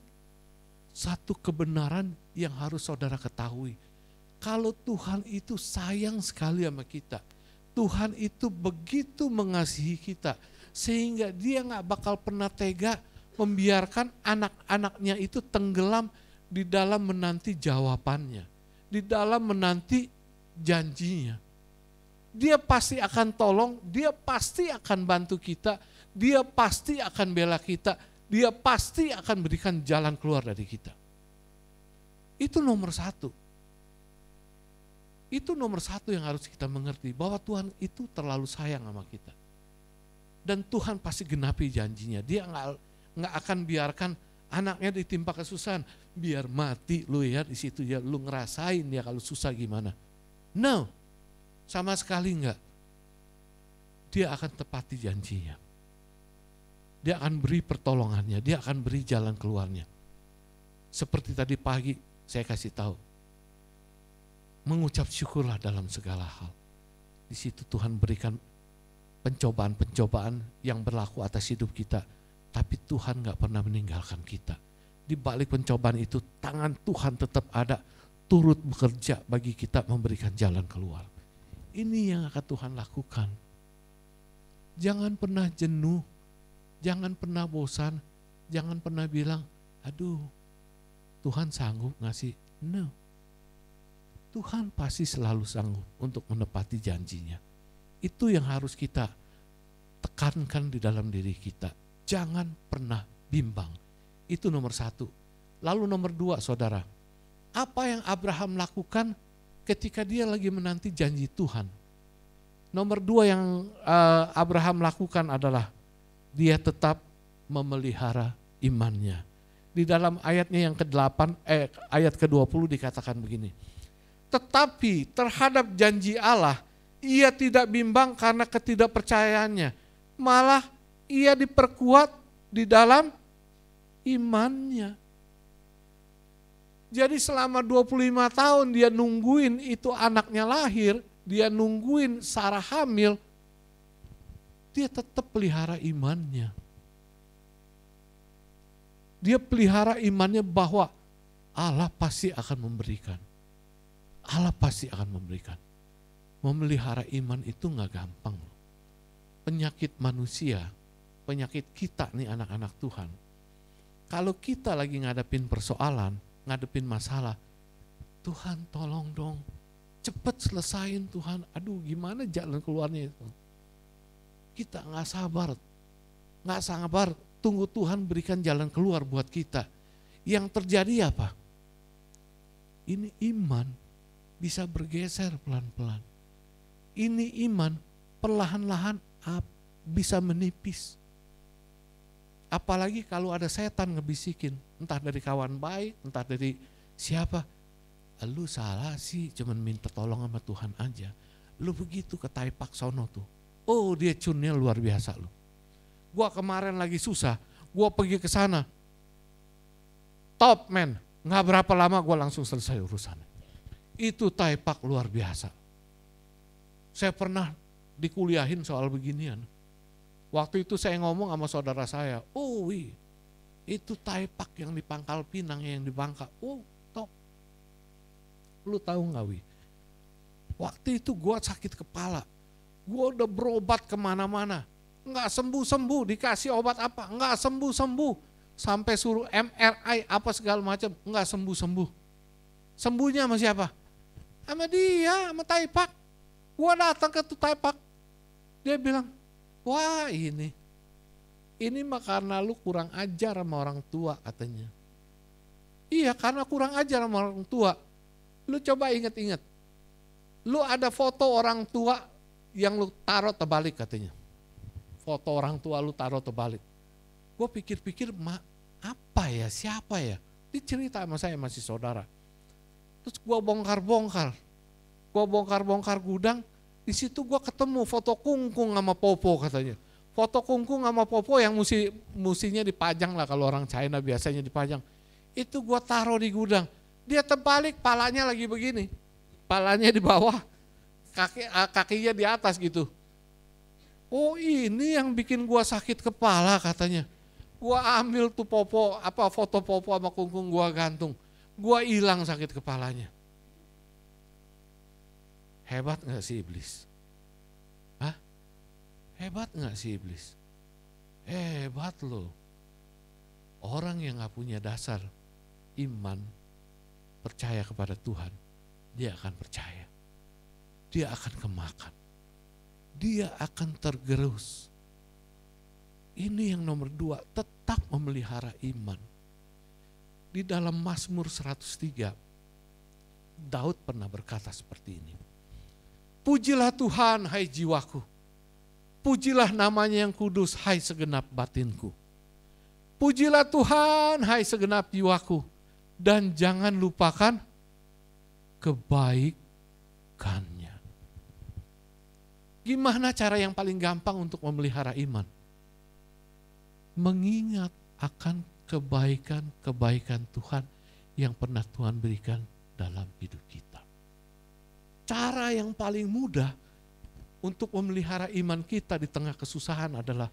satu kebenaran yang harus saudara ketahui. Kalau Tuhan itu sayang sekali sama kita, Tuhan itu begitu mengasihi kita, sehingga dia gak bakal pernah tega membiarkan anak-anaknya itu tenggelam di dalam menanti jawabannya, di dalam menanti janjinya. Dia pasti akan tolong, dia pasti akan bantu kita, dia pasti akan bela kita, dia pasti akan berikan jalan keluar dari kita. Itu nomor satu. Itu nomor satu yang harus kita mengerti, bahwa Tuhan itu terlalu sayang sama kita. Dan Tuhan pasti genapi janjinya. Dia nggak akan biarkan anaknya ditimpa kesusahan, biar mati lu ya di situ ya, lu ngerasain dia kalau susah gimana. No, sama sekali enggak. Dia akan tepati janjinya. Dia akan beri pertolongannya, dia akan beri jalan keluarnya. Seperti tadi pagi saya kasih tahu, mengucap syukurlah dalam segala hal. Di situ Tuhan berikan pencobaan-pencobaan yang berlaku atas hidup kita. Tapi Tuhan gak pernah meninggalkan kita. Di balik pencobaan itu tangan Tuhan tetap ada, turut bekerja bagi kita memberikan jalan keluar. Ini yang akan Tuhan lakukan. Jangan pernah jenuh, jangan pernah bosan, jangan pernah bilang, aduh Tuhan sanggup ngasih. No. Tuhan pasti selalu sanggup untuk menepati janjinya. Itu yang harus kita tekankan di dalam diri kita. Jangan pernah bimbang. Itu nomor 1. Lalu nomor 2, saudara. Apa yang Abraham lakukan ketika dia lagi menanti janji Tuhan? Nomor 2 yang Abraham lakukan adalah dia tetap memelihara imannya. Di dalam ayatnya yang ke-8, ayat ke-20 dikatakan begini. Tetapi terhadap janji Allah, ia tidak bimbang karena ketidakpercayaannya. Malah ia diperkuat di dalam imannya. Jadi selama 25 tahun dia nungguin itu anaknya lahir, dia nungguin Sarah hamil, dia tetap pelihara imannya. Dia pelihara imannya bahwa Allah pasti akan memberikan. Allah pasti akan memberikan. Memelihara iman itu gak gampang. Penyakit manusia, penyakit kita nih anak-anak Tuhan. Kalau kita lagi ngadepin persoalan, ngadepin masalah, Tuhan tolong dong, cepet selesain Tuhan. Aduh gimana jalan keluarnya itu. Kita gak sabar, tunggu Tuhan berikan jalan keluar buat kita. Yang terjadi apa? Ini iman bisa bergeser pelan-pelan. Ini iman perlahan-lahan bisa menipis. Apalagi kalau ada setan ngebisikin, entah dari kawan baik, entah dari siapa. Lu salah sih, cuman minta tolong sama Tuhan aja. Lu begitu ke Taipak sono tuh. Oh dia cunnya luar biasa lu. Gua kemarin lagi susah, gua pergi ke sana. Top man, nggak berapa lama gua langsung selesai urusannya. Itu Taipak luar biasa. Saya pernah dikuliahin soal beginian. Waktu itu saya ngomong sama saudara saya, oh wih, itu Taipak yang di Pangkal Pinang yang di Bangka, oh top. Lu tahu nggak wih? Waktu itu gua sakit kepala, gua udah berobat kemana-mana, nggak sembuh-sembuh, dikasih obat apa, nggak sembuh-sembuh, sampai suruh MRI apa segala macam, nggak sembuh-sembuh. Sembuhnya sama siapa? Sama dia, sama Taipak. Gua datang ke Taipak, dia bilang, wah ini mah karena lu kurang ajar sama orang tua katanya. Iya karena kurang ajar sama orang tua. Lu coba inget-inget, lu ada foto orang tua yang lu taruh terbalik katanya. Foto orang tua lu taruh terbalik. Gue pikir-pikir, apa ya, siapa ya? Dia cerita sama saya, masih saudara. Terus gue bongkar-bongkar gudang. Di situ gue ketemu foto Kungkung sama Popo katanya. Foto Kungkung sama Popo yang musinya dipajang lah, kalau orang China biasanya dipajang. Itu gue taruh di gudang. Dia terbalik, palanya lagi begini. Palanya di bawah, kakinya di atas gitu. Oh ini yang bikin gue sakit kepala katanya. Gue ambil tuh foto Popo sama Kungkung gue gantung. Gue hilang sakit kepalanya. Hebat gak sih iblis? Hah? Hebat gak sih iblis? Hebat loh. Orang yang gak punya dasar iman, percaya kepada Tuhan, dia akan percaya. Dia akan kemakan. Dia akan tergerus. Ini yang nomor 2, tetap memelihara iman. Di dalam Mazmur 103, Daud pernah berkata seperti ini. Pujilah Tuhan, hai jiwaku. Pujilah namanya yang kudus, hai segenap batinku. Pujilah Tuhan, hai segenap jiwaku. Dan jangan lupakan kebaikannya. Gimana cara yang paling gampang untuk memelihara iman? Mengingat akan kebaikan-kebaikan Tuhan yang pernah Tuhan berikan dalam hidup kita. Cara yang paling mudah untuk memelihara iman kita di tengah kesusahan adalah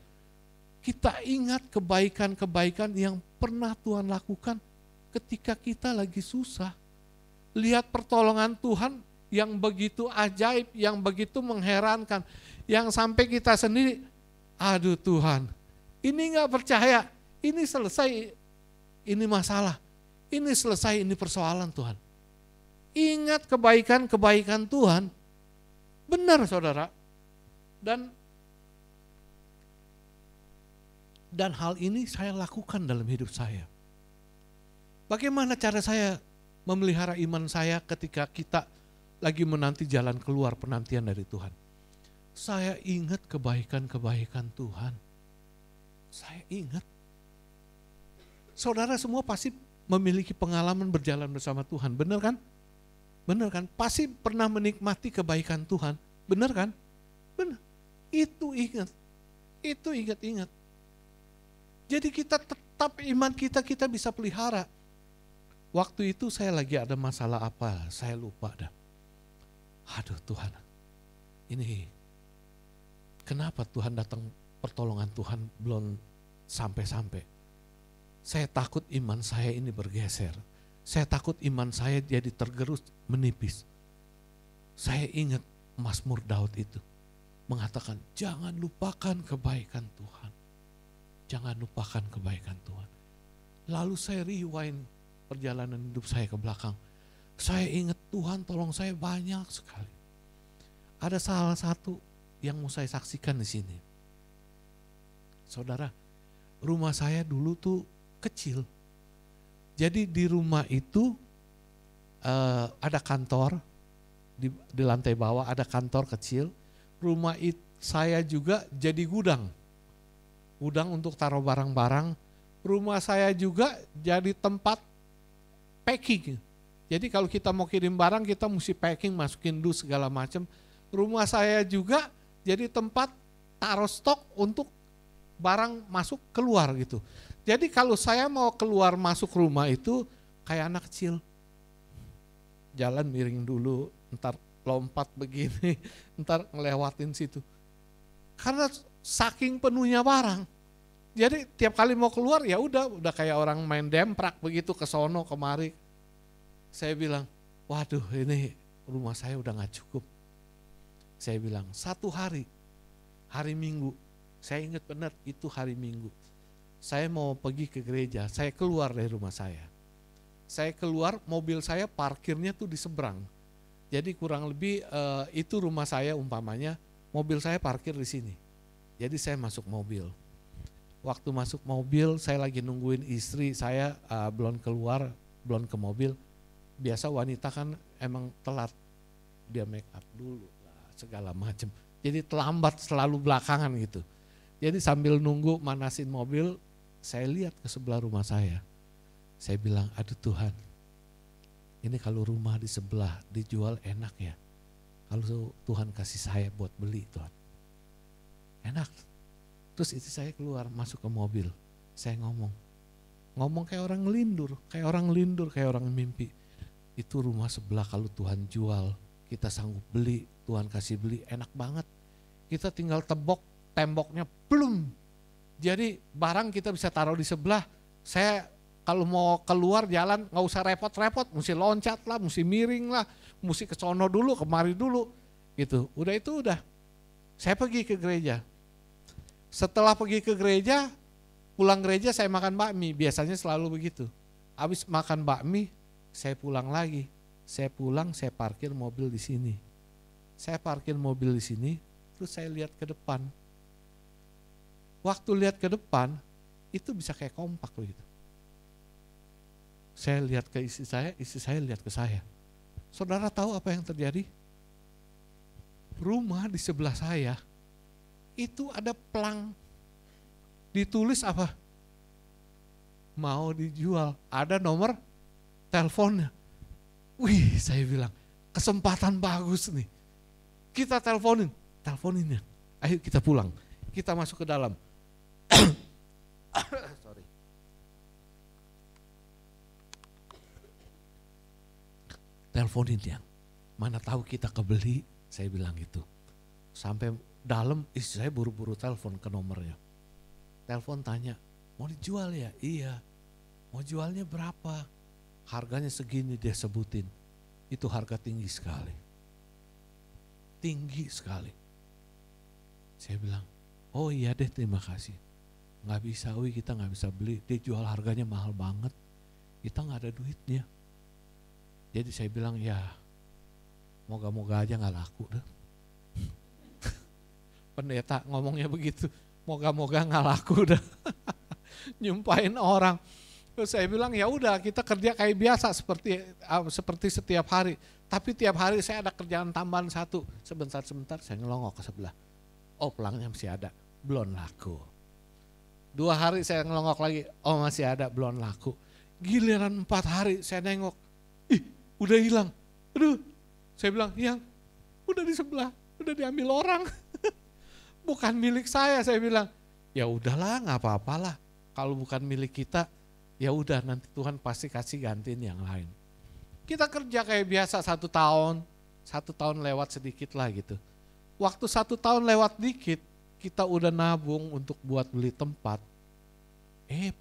Kita ingat kebaikan-kebaikan yang pernah Tuhan lakukan ketika kita lagi susah. Lihat pertolongan Tuhan yang begitu ajaib, yang begitu mengherankan. Yang sampai kita sendiri, aduh Tuhan, ini gak percaya, ini selesai, ini masalah, ini selesai, ini persoalan Tuhan. Ingat kebaikan-kebaikan Tuhan, benar saudara. Dan hal ini saya lakukan dalam hidup saya. Bagaimana cara saya memelihara iman saya ketika kita lagi menanti jalan keluar penantian dari Tuhan? Saya ingat kebaikan-kebaikan Tuhan. Saya ingat. Saudara semua pasti memiliki pengalaman berjalan bersama Tuhan, benar kan? Benar kan? Pasti pernah menikmati kebaikan Tuhan, benar kan? Benar. Itu ingat. Itu ingat-ingat. Jadi kita tetap iman kita bisa pelihara. Waktu itu saya lagi ada masalah apa, saya lupa dah. Aduh Tuhan, ini kenapa Tuhan datang, pertolongan Tuhan belum sampai-sampai. Saya takut iman saya ini bergeser. Saya takut iman saya jadi tergerus, menipis. Saya ingat Mazmur Daud itu mengatakan, jangan lupakan kebaikan Tuhan. Jangan lupakan kebaikan Tuhan. Lalu saya rewind perjalanan hidup saya ke belakang. Saya ingat Tuhan tolong saya banyak sekali. Ada salah satu yang mau saya saksikan di sini. Saudara, rumah saya dulu tuh kecil. Jadi di rumah itu ada kantor, di lantai bawah ada kantor kecil. Rumah saya juga jadi gudang. Gudang untuk taruh barang-barang. Rumah saya juga jadi tempat packing. Jadi kalau kita mau kirim barang kita mesti packing, masukin dus segala macam. Rumah saya juga jadi tempat taruh stok untuk barang masuk keluar gitu. Jadi kalau saya mau keluar masuk rumah itu kayak anak kecil. Jalan miring dulu, ntar lompat begini, ntar ngelewatin situ. Karena saking penuhnya barang. Jadi tiap kali mau keluar ya udah kayak orang main demprak begitu ke sono kemari. Saya bilang, waduh ini rumah saya udah gak cukup. Saya bilang, satu hari Minggu, saya ingat benar itu hari Minggu. Saya mau pergi ke gereja, saya keluar dari rumah saya. Saya keluar, mobil saya parkirnya tuh di seberang. Jadi kurang lebih itu rumah saya umpamanya, mobil saya parkir di sini. Jadi saya masuk mobil. Waktu masuk mobil, saya lagi nungguin istri saya belum keluar, belum ke mobil. Biasa wanita kan emang telat, dia make up dulu lah, segala macam. Jadi terlambat selalu belakangan gitu. Jadi sambil nunggu manasin mobil, saya lihat ke sebelah rumah saya. Saya bilang, aduh Tuhan, ini kalau rumah di sebelah dijual enak ya. Kalau Tuhan kasih saya buat beli Tuhan. Enak. Terus istri saya keluar masuk ke mobil. Saya ngomong kayak orang ngelindur, kayak orang mimpi. Itu rumah sebelah kalau Tuhan jual, kita sanggup beli, Tuhan kasih beli, enak banget. Kita tinggal tembok, temboknya belum. Jadi barang kita bisa taruh di sebelah. Saya kalau mau keluar jalan gak usah repot-repot, mesti loncat lah, mesti miring lah, mesti ke sono dulu, kemari dulu. Gitu. Udah. Saya pergi ke gereja. Setelah pergi ke gereja, pulang gereja saya makan bakmi, biasanya selalu begitu. Habis makan bakmi, saya pulang lagi. Saya pulang, saya parkir mobil di sini. Saya parkir mobil di sini, terus saya lihat ke depan. Waktu lihat ke depan, itu bisa kayak kompak begitu. Saya lihat ke istri saya lihat ke saya. Saudara tahu apa yang terjadi? Rumah di sebelah saya, itu ada pelang. Ditulis apa? Mau dijual, ada nomor teleponnya. Wih, saya bilang, kesempatan bagus nih. Kita teleponinnya. Ayo kita pulang. Kita masuk ke dalam. Sorry. Teleponin dia. Mana tahu kita kebeli, saya bilang gitu. Sampai dalam, istri saya buru-buru telepon ke nomornya. telepon tanya, mau dijual ya? Iya. Mau jualnya berapa? Harganya segini dia sebutin. Itu harga tinggi sekali. Tinggi sekali. Saya bilang, oh iya deh terima kasih. Nggak bisa, kita nggak bisa beli. Dia jual harganya mahal banget. Kita nggak ada duitnya. Jadi saya bilang ya, moga-moga aja nggak laku deh. Pendeta ngomongnya begitu, moga-moga nggak laku dah. Nyumpahin orang. Terus saya bilang ya udah kita kerja kayak biasa seperti setiap hari. Tapi tiap hari saya ada kerjaan tambahan satu. Sebentar saya ngelongok ke sebelah. Oh pelangnya masih ada, belum laku. 2 hari saya ngelongok lagi, oh masih ada, belum laku. Giliran 4 hari saya nengok, ih udah hilang. Aduh, saya bilang yang udah di sebelah, udah diambil orang. Bukan milik saya bilang. Ya udahlah nggak apa-apalah. Kalau bukan milik kita, ya udah nanti Tuhan pasti kasih gantiin yang lain. Kita kerja kayak biasa 1 tahun, 1 tahun lewat sedikit lah gitu. Waktu 1 tahun lewat dikit, kita udah nabung untuk buat beli tempat.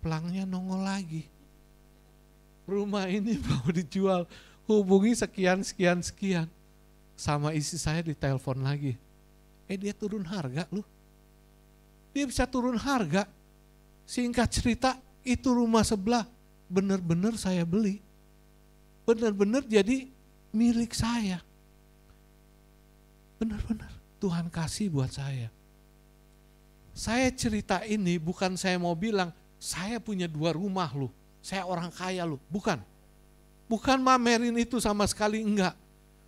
Pelangnya nongol lagi. Rumah ini mau dijual, hubungi sekian. Sama istri saya ditelepon lagi. Dia turun harga loh. Dia bisa turun harga. Singkat cerita, itu rumah sebelah benar-benar saya beli. Benar-benar jadi milik saya. Benar-benar Tuhan kasih buat saya. Saya cerita ini bukan saya mau bilang, saya punya 2 rumah loh. Saya orang kaya loh. Bukan. Bukan mamerin itu sama sekali, enggak.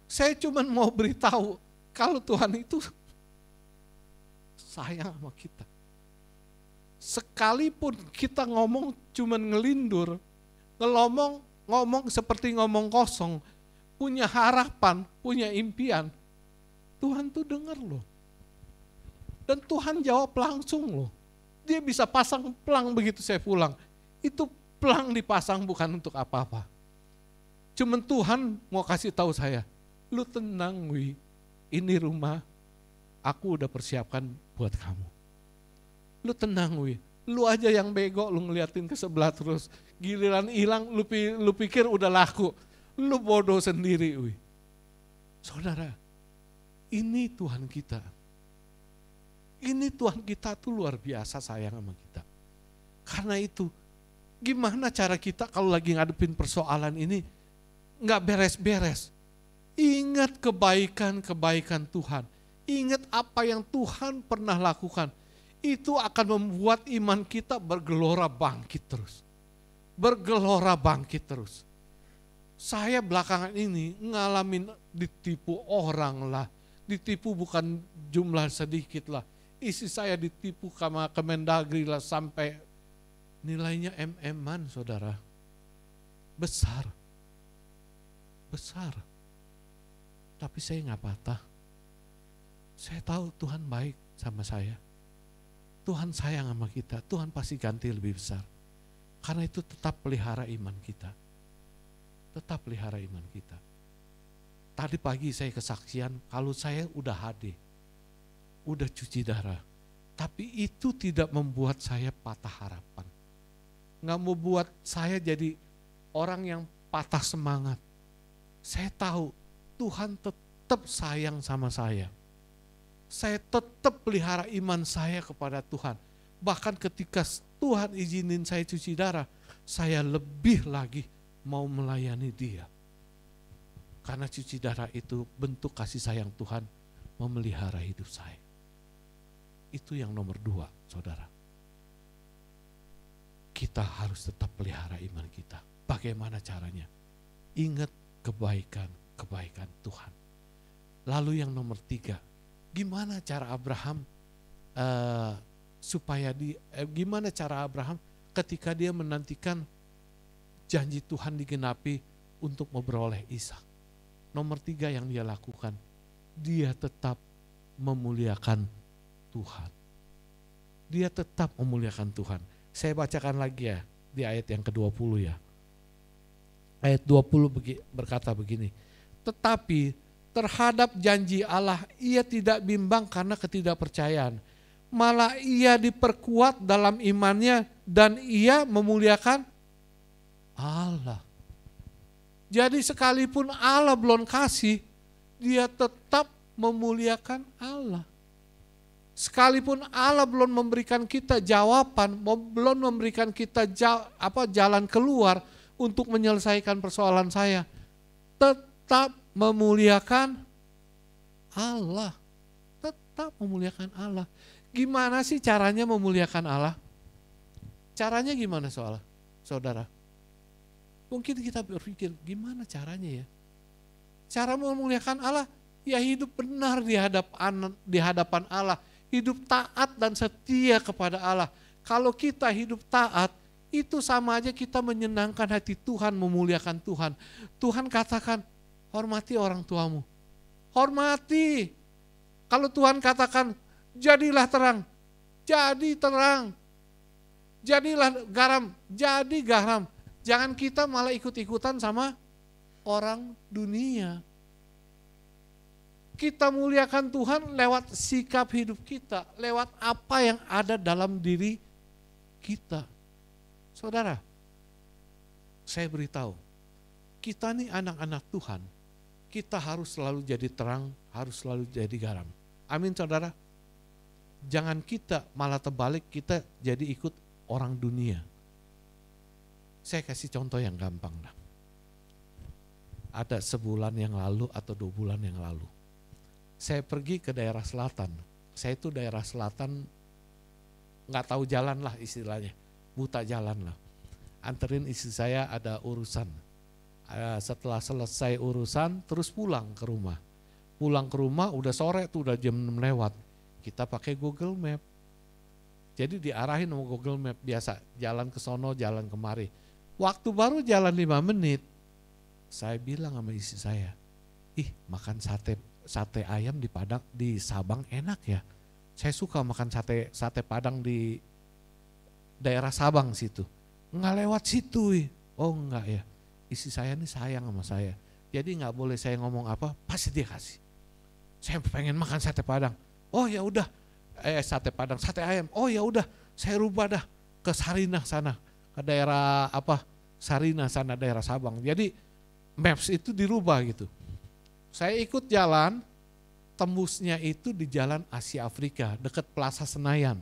Saya cuma mau beritahu, kalau Tuhan itu sayang sama kita. Sekalipun kita ngomong cuman ngelindur, ngomong seperti ngomong kosong, punya harapan, punya impian, Tuhan tuh dengar loh. Dan Tuhan jawab langsung loh. Dia bisa pasang pelang begitu saya pulang. Itu pelang dipasang bukan untuk apa-apa. Cuman Tuhan mau kasih tahu saya, lu tenang Wi, ini rumah aku udah persiapkan buat kamu. Lu tenang Wi, lu aja yang bego, lu ngeliatin ke sebelah terus. Giliran hilang, lu pikir udah laku. Lu bodoh sendiri Wi. Saudara, ini Tuhan kita. Ini Tuhan kita tuh luar biasa sayang sama kita. Karena itu, gimana cara kita kalau lagi ngadepin persoalan ini, nggak beres-beres. Ingat kebaikan-kebaikan Tuhan. Ingat apa yang Tuhan pernah lakukan. Itu akan membuat iman kita bergelora bangkit terus. Bergelora bangkit terus. Saya belakangan ini ngalamin ditipu orang lah. Ditipu bukan jumlah sedikit lah. Istri saya ditipu sama Kemendagri lah sampai nilainya MM-an saudara. Besar. Besar. Tapi saya nggak patah. Saya tahu Tuhan baik sama saya. Tuhan sayang sama kita, Tuhan pasti ganti lebih besar. Karena itu tetap pelihara iman kita. Tetap pelihara iman kita. Tadi pagi saya kesaksian kalau saya udah HD, udah cuci darah. Tapi itu tidak membuat saya patah harapan. Nggak membuat saya jadi orang yang patah semangat. Saya tahu Tuhan tetap sayang sama saya. Saya tetap pelihara iman saya kepada Tuhan. Bahkan ketika Tuhan izinin saya cuci darah, saya lebih lagi mau melayani Dia. Karena cuci darah itu bentuk kasih sayang Tuhan memelihara hidup saya. Itu yang nomor 2, saudara. Kita harus tetap pelihara iman kita. Bagaimana caranya? Ingat kebaikan Tuhan. Lalu yang nomor 3, gimana cara Abraham gimana cara Abraham ketika dia menantikan janji Tuhan digenapi untuk memperoleh Ishak. Nomor 3 yang dia lakukan, dia tetap memuliakan Tuhan. Dia tetap memuliakan Tuhan. Saya bacakan lagi ya di ayat yang ke-20 ya. Ayat 20 berkata begini, tetapi terhadap janji Allah ia tidak bimbang karena ketidakpercayaan. malah ia diperkuat dalam imannya dan ia memuliakan Allah. Jadi sekalipun Allah belum kasih, dia tetap memuliakan Allah. Sekalipun Allah belum memberikan kita jawaban, belum memberikan kita jalan keluar untuk menyelesaikan persoalan saya, tetap memuliakan Allah. Tetap memuliakan Allah. Gimana sih caranya memuliakan Allah? Caranya gimana saudara? Mungkin kita berpikir, gimana caranya ya? Cara memuliakan Allah, ya hidup benar di hadapan Allah. Hidup taat dan setia kepada Allah. Kalau kita hidup taat, itu sama aja kita menyenangkan hati Tuhan, memuliakan Tuhan. Tuhan katakan, hormati orang tuamu. Hormati. Kalau Tuhan katakan, jadilah terang. Jadi terang. Jadilah garam. Jadi garam. Jangan kita malah ikut-ikutan sama orang dunia. Kita muliakan Tuhan lewat sikap hidup kita, lewat apa yang ada dalam diri kita. Saudara, saya beritahu, kita nih anak-anak Tuhan, kita harus selalu jadi terang, harus selalu jadi garam. Amin saudara. Jangan kita malah terbalik, kita jadi ikut orang dunia. Saya kasih contoh yang gampang dah. Ada sebulan yang lalu atau 2 bulan yang lalu, saya pergi ke daerah selatan. Saya itu daerah selatan nggak tahu jalan lah istilahnya, buta jalan lah. Anterin istri saya ada urusan. Setelah selesai urusan terus pulang ke rumah. Pulang ke rumah udah sore tuh, udah jam 6 lewat. Kita pakai Google Map. Jadi diarahin sama Google Map biasa, jalan ke sono, jalan kemari. Waktu baru jalan 5 menit, saya bilang sama istri saya, makan sate ayam di Padang, di Sabang enak ya. Saya suka makan sate Padang di daerah Sabang situ. Nggak lewat situ. Oh enggak ya. Istri saya nih sayang sama saya. Jadi nggak boleh saya ngomong apa, pasti dia kasih. Saya pengen makan sate Padang. Oh ya udah. Sate Padang, sate ayam. Oh ya udah, saya rubah dah ke Sarinah sana, ke daerah Sarinah sana, daerah Sabang. Jadi maps itu dirubah gitu. Saya ikut jalan, tembusnya itu di Jalan Asia Afrika, dekat Plaza Senayan.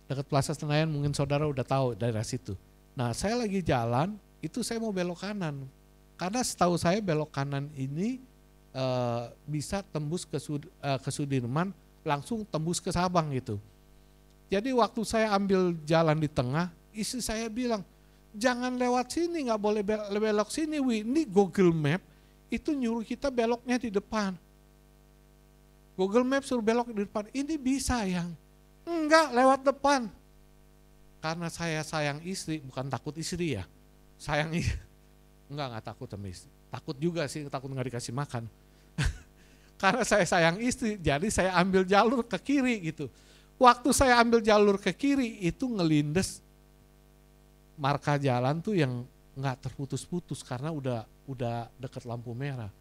Dekat Plaza Senayan mungkin saudara udah tahu daerah situ. Nah saya lagi jalan, itu saya mau belok kanan. Karena setahu saya belok kanan ini bisa tembus ke Sudirman, langsung tembus ke Sabang gitu. Jadi waktu saya ambil jalan di tengah, istri saya bilang, jangan lewat sini, nggak boleh belok sini, ini Google Map itu nyuruh kita beloknya di depan. Google Map suruh belok di depan, ini bisa yang enggak lewat depan. Karena saya sayang istri, bukan takut istri ya, sayang enggak takut sama istri, takut juga sih, takut nggak dikasih makan. Karena saya sayang istri, jadi saya ambil jalur ke kiri gitu. Waktu saya ambil jalur ke kiri itu ngelindes marka jalan tuh yang nggak terputus-putus karena udah deket lampu merah.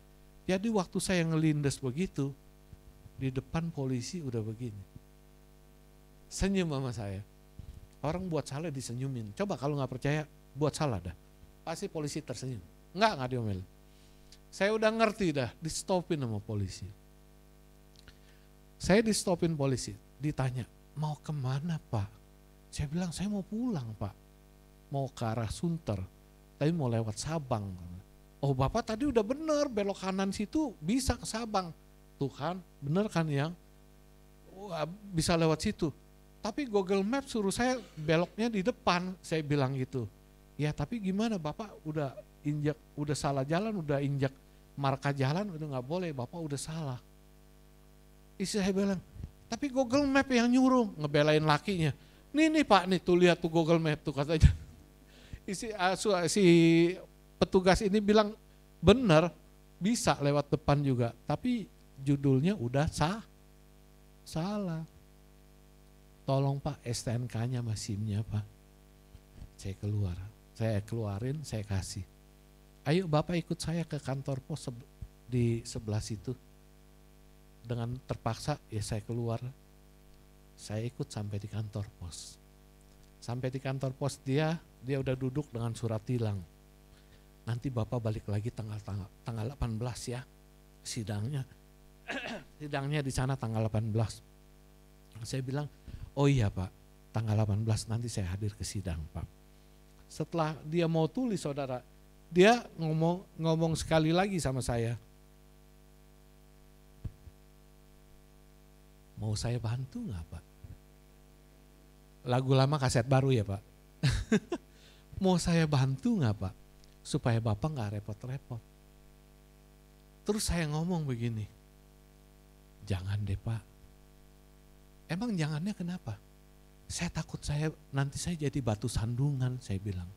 Jadi waktu saya ngelindes begitu, di depan polisi udah begini. Senyum sama saya. Orang buat salah disenyumin. Coba kalau nggak percaya, buat salah dah. Pasti polisi tersenyum. Nggak diomelin. Saya udah ngerti dah, di stopin sama polisi. Saya di stopin polisi, ditanya, mau kemana Pak? Saya bilang, saya mau pulang Pak. Mau ke arah Sunter, tapi mau lewat Sabang. Oh Bapak tadi udah bener, belok kanan situ bisa ke Sabang. Tuh kan, bener kan yang bisa lewat situ. Tapi Google Maps suruh saya beloknya di depan, saya bilang gitu. Ya tapi gimana Bapak udah salah jalan, udah injak marka jalan, udah nggak boleh, Bapak udah salah. Istri saya bilang, tapi Google Map yang nyuruh, ngebelain lakinya. Nih Pak, nih tuh lihat tuh Google Map tuh katanya. Si petugas ini bilang, bener, bisa lewat depan juga, tapi judulnya udah salah. Tolong Pak, STNK-nya sama SIM-nya Pak. Saya keluarin, saya kasih. Ayo Bapak ikut saya ke kantor pos di sebelah situ. Dengan terpaksa ya saya keluar. Saya ikut sampai di kantor pos. Sampai di kantor pos dia udah duduk dengan surat tilang. Nanti Bapak balik lagi tanggal 18 ya sidangnya. Sidangnya di sana tanggal 18. Saya bilang, oh iya Pak, tanggal 18 nanti saya hadir ke sidang Pak. Setelah dia mau tulis saudara, dia ngomong sekali lagi sama saya. Mau saya bantu nggak Pak? Lagu lama kaset baru ya Pak. Mau saya bantu nggak Pak? Supaya Bapak nggak repot-repot. Terus saya ngomong begini, jangan deh Pak. Emang jangannya kenapa? Saya takut nanti saya jadi batu sandungan, saya bilang.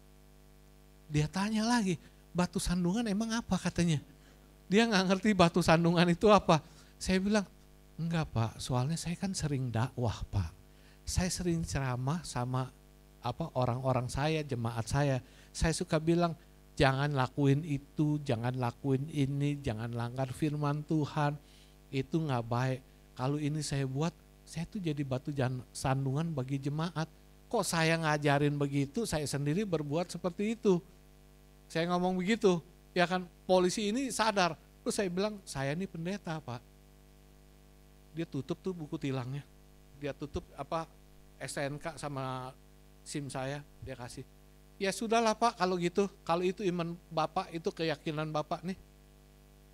Dia tanya lagi, batu sandungan emang apa katanya? Dia nggak ngerti batu sandungan itu apa. Saya bilang, enggak Pak, soalnya saya kan sering dakwah Pak. Saya sering ceramah sama orang-orang saya, jemaat saya. Saya suka bilang, jangan lakuin itu, jangan lakuin ini, jangan langgar firman Tuhan. Itu nggak baik. Kalau ini saya buat, saya tuh jadi batu sandungan bagi jemaat. Kok saya ngajarin begitu, saya sendiri berbuat seperti itu. Saya ngomong begitu, ya kan polisi ini sadar. Terus saya bilang, saya ini pendeta Pak. Dia tutup tuh buku tilangnya. Dia tutup SNK sama SIM saya, dia kasih. Ya sudahlah Pak kalau gitu, kalau itu iman Bapak, itu keyakinan Bapak nih,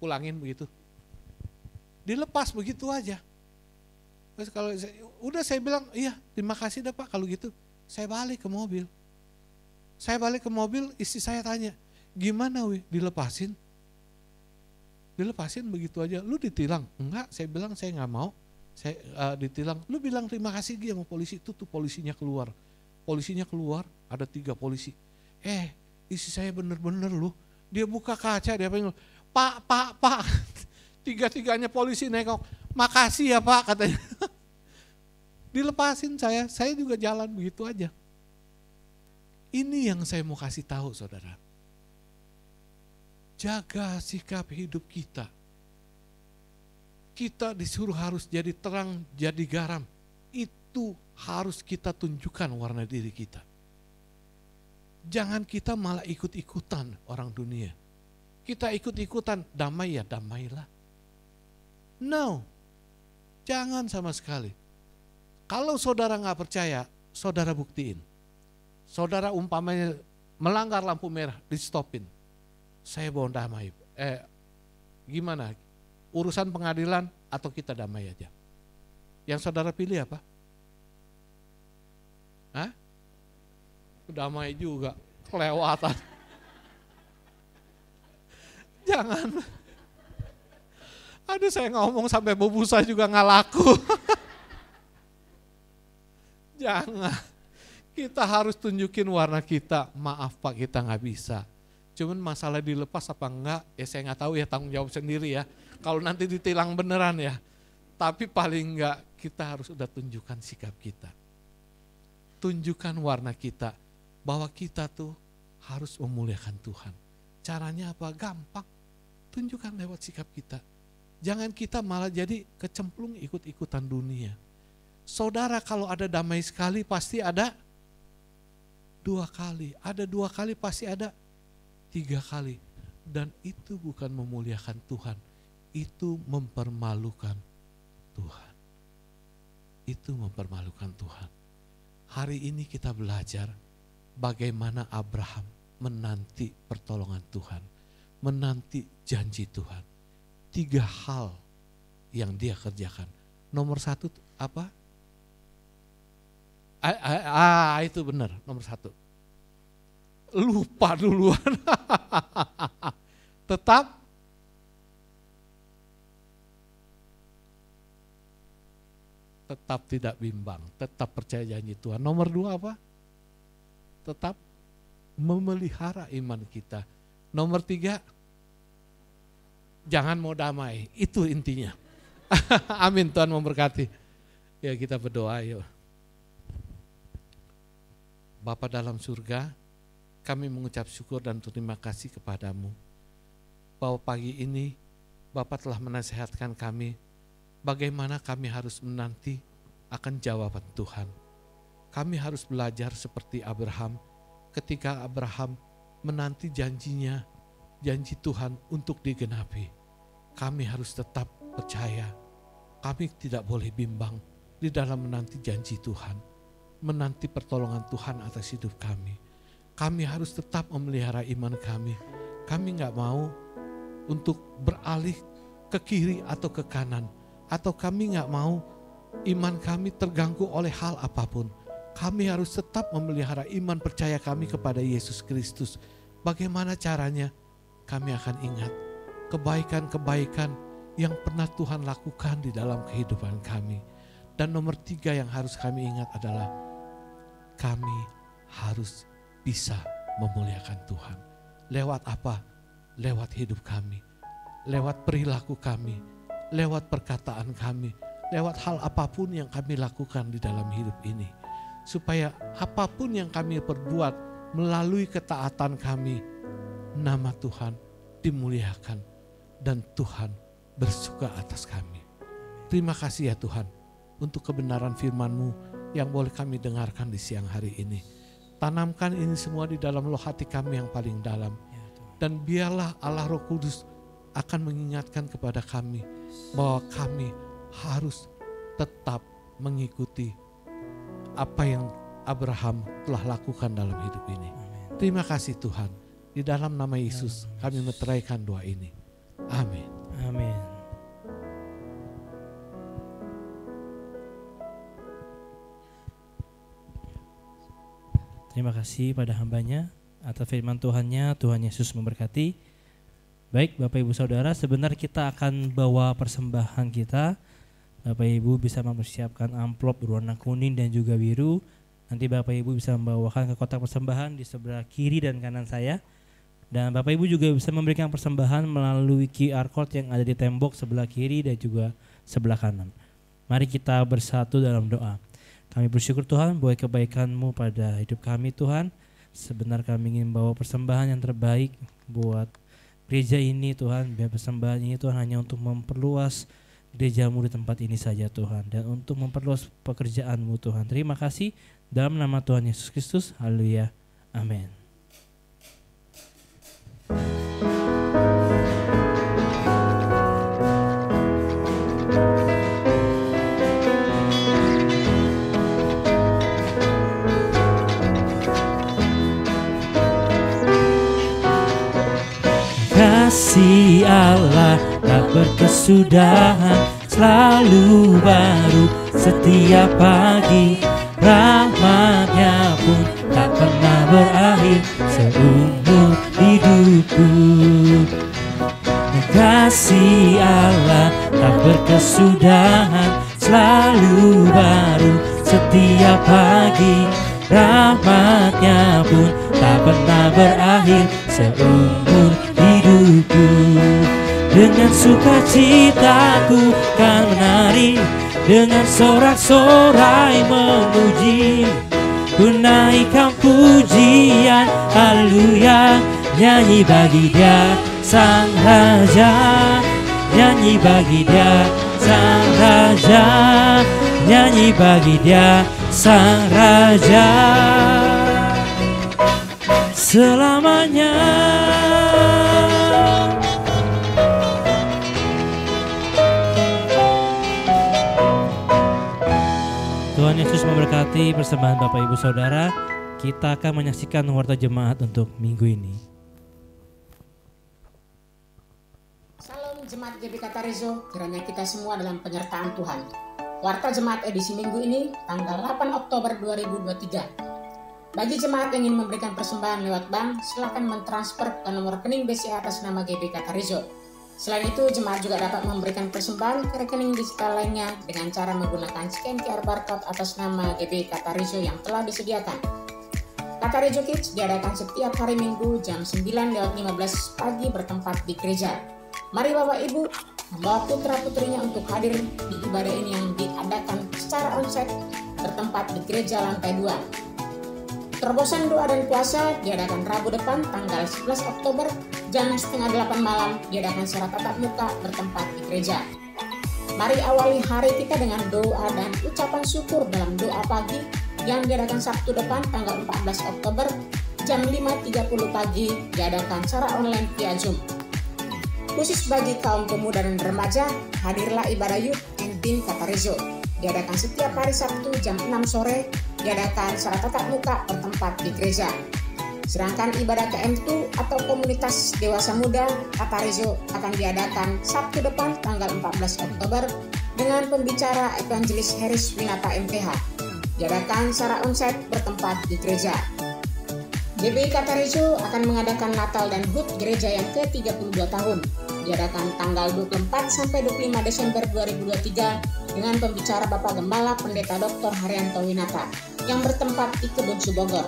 pulangin begitu. Dilepas begitu aja. Terus kalau saya bilang, iya terima kasih dah Pak kalau gitu. Saya balik ke mobil. Saya balik ke mobil, istri saya tanya, gimana wih dilepasin? Dilepasin begitu aja, lu ditilang? Enggak, saya bilang saya nggak mau. Saya ditilang, lu bilang terima kasih dia sama polisi, itu tuh polisinya keluar. Polisinya keluar, ada 3 polisi. Istri saya bener-bener loh, dia buka kaca, dia pengen, Pak. 3-tiganya polisi nengok, makasih ya Pak katanya. Dilepasin saya juga jalan begitu aja. Ini yang saya mau kasih tahu saudara. Jaga sikap hidup kita. Kita disuruh harus jadi terang, jadi garam. Itu harus kita tunjukkan warna diri kita. Jangan kita malah ikut-ikutan orang dunia. Kita ikut-ikutan, damai ya damailah. No, jangan sama sekali. Kalau saudara nggak percaya, saudara buktiin. Saudara umpamanya melanggar lampu merah, di stopin. Saya mau damai. Gimana? Urusan pengadilan atau kita damai aja? Yang saudara pilih apa? Hah? Damai juga, kelewatan. Jangan. Aduh saya ngomong sampai bubusa juga nggak laku. Jangan. Kita harus tunjukin warna kita. Maaf Pak kita nggak bisa. Cuman masalah dilepas apa enggak, ya saya nggak tahu ya, tanggung jawab sendiri ya. Kalau nanti ditilang beneran ya. Tapi paling enggak kita harus udah tunjukkan sikap kita. Tunjukkan warna kita. Bahwa kita tuh harus memuliakan Tuhan. Caranya apa? Gampang. Tunjukkan lewat sikap kita. Jangan kita malah jadi kecemplung ikut-ikutan dunia. Saudara kalau ada damai sekali pasti ada 2 kali. Ada 2 kali pasti ada 3 kali. Dan itu bukan memuliakan Tuhan. Itu mempermalukan Tuhan. Itu mempermalukan Tuhan. Hari ini kita belajar bagaimana Abraham menanti pertolongan Tuhan. Menanti janji Tuhan. 3 hal yang dia kerjakan. Nomor 1 apa? Itu benar, nomor 1. Lupa duluan. Tetap tidak bimbang, tetap percaya janji Tuhan. Nomor 2 apa? Tetap memelihara iman kita. Nomor 3, jangan mau damai, itu intinya. Amin, Tuhan memberkati. Ya kita berdoa yuk. Bapa dalam surga, kami mengucap syukur dan terima kasih kepadamu. Bahwa pagi ini Bapa telah menasihatkan kami bagaimana kami harus menanti akan jawaban Tuhan. Kami harus belajar seperti Abraham ketika Abraham menanti janjinya, janji Tuhan untuk digenapi. Kami harus tetap percaya. Kami tidak boleh bimbang di dalam menanti janji Tuhan, menanti pertolongan Tuhan atas hidup kami. Kami harus tetap memelihara iman kami. Kami nggak mau untuk beralih ke kiri atau ke kanan, atau kami nggak mau iman kami terganggu oleh hal apapun. Kami harus tetap memelihara iman percaya kami kepada Yesus Kristus. Bagaimana caranya? Kami akan ingat kebaikan-kebaikan yang pernah Tuhan lakukan di dalam kehidupan kami. Dan nomor 3 yang harus kami ingat adalah kami harus bisa memuliakan Tuhan. Lewat apa? Lewat hidup kami, lewat perilaku kami, lewat perkataan kami, lewat hal apapun yang kami lakukan di dalam hidup ini. Supaya apapun yang kami perbuat melalui ketaatan kami, nama Tuhan dimuliakan dan Tuhan bersuka atas kami. Terima kasih ya Tuhan untuk kebenaran firman-Mu yang boleh kami dengarkan di siang hari ini. Tanamkan ini semua di dalam loh hati kami yang paling dalam. Dan biarlah Allah Roh Kudus akan mengingatkan kepada kami bahwa kami harus tetap mengikuti apa yang Abraham telah lakukan dalam hidup ini. Terima kasih Tuhan. Di dalam nama Yesus kami meteraikan doa ini. Amin. Amin. Terima kasih pada hambanya atas firman Tuhannya. Tuhan Yesus memberkati. Baik Bapak Ibu Saudara, sebentar kita akan bawa persembahan kita. Bapak Ibu bisa mempersiapkan amplop berwarna kuning dan juga biru. Nanti Bapak Ibu bisa membawakan ke kotak persembahan di sebelah kiri dan kanan saya. Dan Bapak Ibu juga bisa memberikan persembahan melalui QR Code yang ada di tembok sebelah kiri dan juga sebelah kanan. Mari kita bersatu dalam doa. Kami bersyukur Tuhan buat kebaikan-Mu pada hidup kami Tuhan. Sebentar kami ingin bawa persembahan yang terbaik buat gereja ini Tuhan. Biar persembahan ini Tuhan hanya untuk memperluas gereja-Mu di tempat ini saja Tuhan. Dan untuk memperluas pekerjaan-Mu Tuhan. Terima kasih dalam nama Tuhan Yesus Kristus. Haleluya. Amin. Kasih Allah tak berkesudahan, selalu baru setiap pagi. Rahmat-Nya pun tak pernah berakhir seumur hidupku. Kasih Allah tak berkesudahan, selalu baru setiap pagi. Rahmat-Nya pun tak pernah berakhir seumur hidupku. Dengan sukacitaku kan menari, dengan sorak-sorai memuji. Ku naikkan pujian, haleluya. Nyanyi bagi Dia Sang Raja, nyanyi bagi Dia Sang Raja, nyanyi bagi Dia Sang Raja selamanya. Tuhan Yesus memberkati persembahan Bapak Ibu Saudara. Kita akan menyaksikan warta jemaat untuk minggu ini. Salam Jemaat GBK Tarizo, kiranya kita semua dalam penyertaan Tuhan. Warta Jemaat edisi minggu ini, tanggal 8 Oktober 2023. Bagi jemaat yang ingin memberikan persembahan lewat bank, silakan mentransfer ke nomor rekening BCA atas nama GBK Tarizo. Selain itu, jemaat juga dapat memberikan persembahan ke rekening digital lainnya dengan cara menggunakan scan QR barcode atas nama GBK Tarizo yang telah disediakan. Katarizo Kids diadakan setiap hari Minggu jam 9:15 pagi bertempat di gereja. Mari Bapak Ibu membawa putra-putrinya untuk hadir di ibadah ini yang diadakan secara onsite bertempat di gereja lantai 2. Terobosan doa dan puasa diadakan Rabu depan tanggal 11 Oktober jam 7:30 malam diadakan secara tatap muka bertempat di gereja. Mari awali hari kita dengan doa dan ucapan syukur dalam doa pagi yang diadakan Sabtu depan tanggal 14 Oktober jam 5.30 pagi diadakan secara online via Zoom. Khusus bagi kaum pemuda dan remaja, hadirlah ibadah Youth and Teen Katarezo. Diadakan setiap hari Sabtu jam 6 sore, diadakan secara tatap muka bertempat di gereja. Sedangkan ibadah KM2 atau komunitas dewasa muda Katarezo akan diadakan Sabtu depan tanggal 14 Oktober dengan pembicara Evangelis Heris Winata MPH. Diadakan secara onsite bertempat di gereja. GBI Katarezo akan mengadakan Natal dan HUT gereja yang ke-32 tahun. Diadakan tanggal 24 sampai 25 Desember 2023 dengan pembicara Bapak Gembala Pendeta Dr. Haryanto Winata yang bertempat di Kebun Subogor.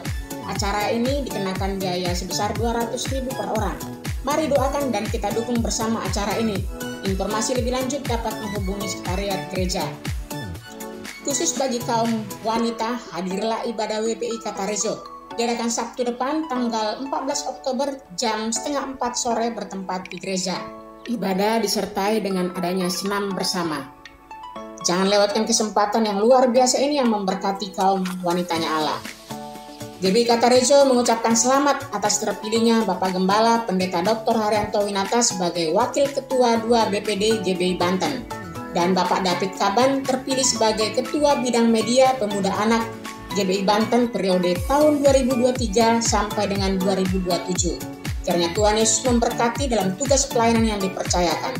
Acara ini dikenakan biaya sebesar 200.000 per orang. Mari doakan dan kita dukung bersama acara ini. Informasi lebih lanjut dapat menghubungi sekretariat gereja. Khusus bagi kaum wanita, hadirlah ibadah WPI Katarezo. Diadakan Sabtu depan tanggal 14 Oktober jam 3:30 sore bertempat di gereja. Ibadah disertai dengan adanya senam bersama. Jangan lewatkan kesempatan yang luar biasa ini yang memberkati kaum wanitanya Allah. GBI Katarezo mengucapkan selamat atas terpilihnya Bapak Gembala Pendeta Dr. Haryanto Winata sebagai Wakil Ketua 2 BPD GBI Banten dan Bapak David Kaban terpilih sebagai Ketua Bidang Media Pemuda Anak GBI Banten periode tahun 2023 sampai dengan 2027. Kiranya Tuhan Yesus memberkati dalam tugas pelayanan yang dipercayakan.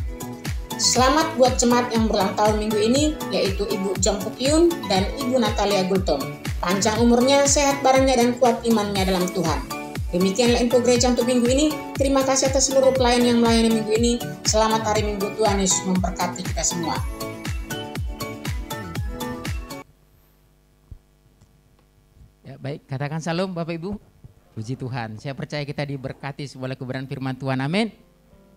Selamat buat jemaat yang berulang tahun minggu ini, yaitu Ibu Jong Puk Yun dan Ibu Natalia Gultom. Panjang umurnya, sehat badannya, dan kuat imannya dalam Tuhan. Demikianlah info gereja untuk minggu ini. Terima kasih atas seluruh pelayan yang melayani minggu ini. Selamat hari Minggu, Tuhan Yesus memberkati kita semua. Ya, baik, katakan salam Bapak Ibu. Puji Tuhan, saya percaya kita diberkati oleh kebenaran firman Tuhan, amin.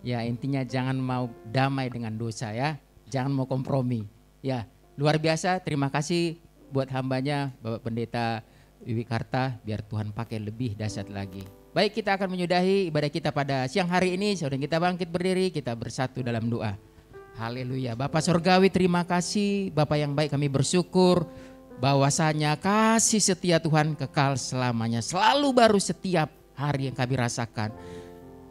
Ya, intinya jangan mau damai dengan dosa ya, jangan mau kompromi. Ya, luar biasa, terima kasih buat hambanya Bapak Pendeta Wiwi Karta, biar Tuhan pakai lebih dahsyat lagi. Baik, kita akan menyudahi ibadah kita pada siang hari ini. Saudara kita bangkit berdiri, kita bersatu dalam doa. Haleluya. Bapak Surgawi, terima kasih. Bapak yang baik, kami bersyukur bahwasanya kasih setia Tuhan kekal selamanya, selalu baru setiap hari yang kami rasakan.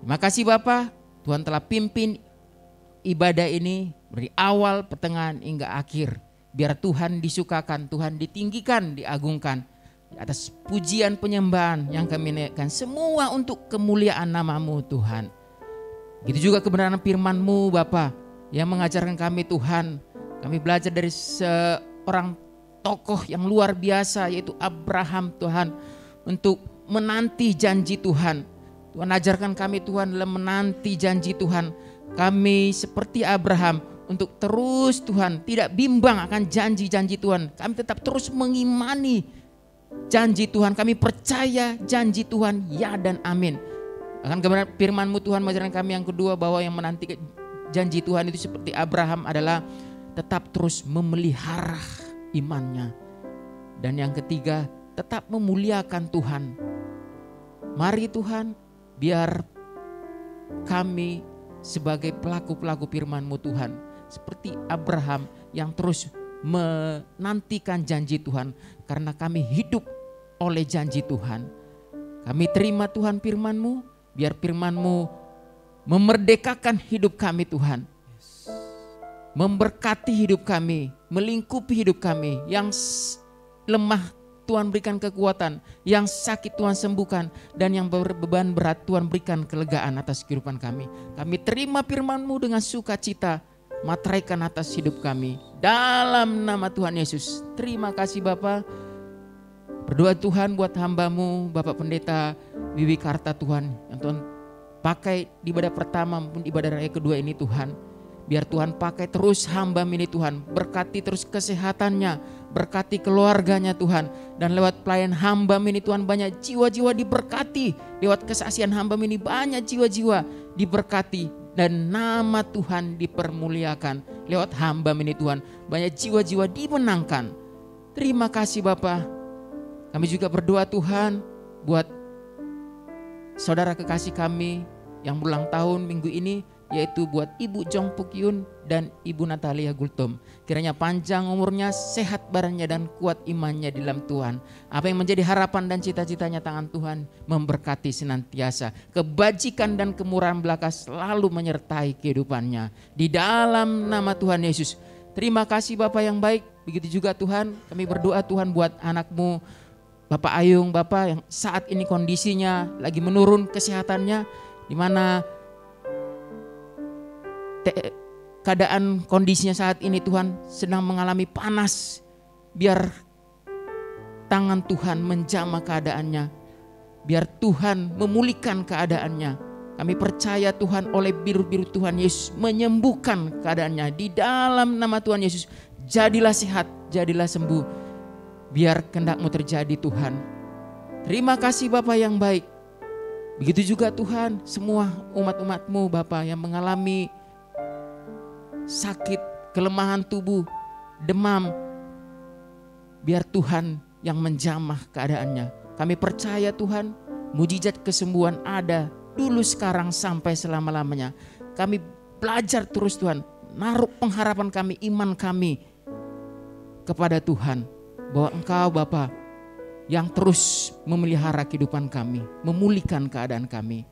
Terima kasih Bapak, Tuhan telah pimpin ibadah ini dari awal, pertengahan hingga akhir. Biar Tuhan disukakan, Tuhan ditinggikan, diagungkan. Atas pujian penyembahan yang kami naikkan semua untuk kemuliaan nama-Mu Tuhan. Begitu juga kebenaran firman-Mu Bapa yang mengajarkan kami Tuhan. Kami belajar dari seorang tokoh yang luar biasa yaitu Abraham Tuhan. Untuk menanti janji Tuhan. Tuhan ajarkan kami Tuhan dalam menanti janji Tuhan. Kami seperti Abraham untuk terus Tuhan tidak bimbang akan janji-janji Tuhan. Kami tetap terus mengimani janji Tuhan. Kami percaya janji Tuhan ya dan amin. Akan kebenaran firman-Mu Tuhan mengajarkan kami yang kedua bahwa yang menanti janji Tuhan itu seperti Abraham adalah tetap terus memelihara imannya. Dan yang ketiga tetap memuliakan Tuhan. Mari Tuhan, biar kami sebagai pelaku-pelaku firman-Mu Tuhan, seperti Abraham yang terus menantikan janji Tuhan, karena kami hidup oleh janji Tuhan. Kami terima Tuhan firman-Mu, biar firman-Mu memerdekakan hidup kami Tuhan. Memberkati hidup kami, melingkupi hidup kami. Yang lemah Tuhan berikan kekuatan, yang sakit Tuhan sembuhkan, dan yang berbeban berat Tuhan berikan kelegaan atas kehidupan kami. Kami terima firman-Mu dengan sukacita, materaikan atas hidup kami. Dalam nama Tuhan Yesus, terima kasih Bapa. Berdoa Tuhan buat hamba-Mu, Bapak Pendeta Wiwi Karta Tuhan, yang Tuhan pakai di ibadah pertama maupun ibadah raya kedua ini Tuhan. Biar Tuhan pakai terus hamba ini Tuhan, berkati terus kesehatannya, berkati keluarganya Tuhan. Dan lewat pelayan hamba ini Tuhan banyak jiwa-jiwa diberkati. Lewat kesaksian hamba ini banyak jiwa-jiwa diberkati. Dan nama Tuhan dipermuliakan. Lewat hamba ini Tuhan banyak jiwa-jiwa dimenangkan. Terima kasih Bapa. Kami juga berdoa Tuhan buat saudara kekasih kami yang berulang tahun minggu ini. yaitu buat Ibu Jong Puk Yun dan Ibu Natalia Gultom. Kiranya panjang umurnya, sehat badannya dan kuat imannya di dalam Tuhan. Apa yang menjadi harapan dan cita-citanya tangan Tuhan memberkati senantiasa. Kebajikan dan kemurahan belaka selalu menyertai kehidupannya. Di dalam nama Tuhan Yesus. Terima kasih Bapak yang baik. Begitu juga Tuhan, kami berdoa Tuhan buat anakmu Bapak Ayung, Bapak yang saat ini kondisinya lagi menurun kesehatannya, di mana keadaan kondisinya saat ini Tuhan sedang mengalami panas. Biar tangan Tuhan menjamah keadaannya, biar Tuhan memulihkan keadaannya. Kami percaya Tuhan oleh biru-biru Tuhan Yesus menyembuhkan keadaannya. Di dalam nama Tuhan Yesus, jadilah sehat, jadilah sembuh. Biar kehendak-Mu terjadi Tuhan. Terima kasih Bapa yang baik. Begitu juga Tuhan semua umat-umat-Mu Bapa yang mengalami sakit, kelemahan tubuh, demam. Biar Tuhan yang menjamah keadaannya. Kami percaya Tuhan mujizat kesembuhan ada dulu, sekarang, sampai selama-lamanya. Kami belajar terus Tuhan, naruh pengharapan kami, iman kami kepada Tuhan, bahwa Engkau Bapa yang terus memelihara kehidupan kami, memulihkan keadaan kami.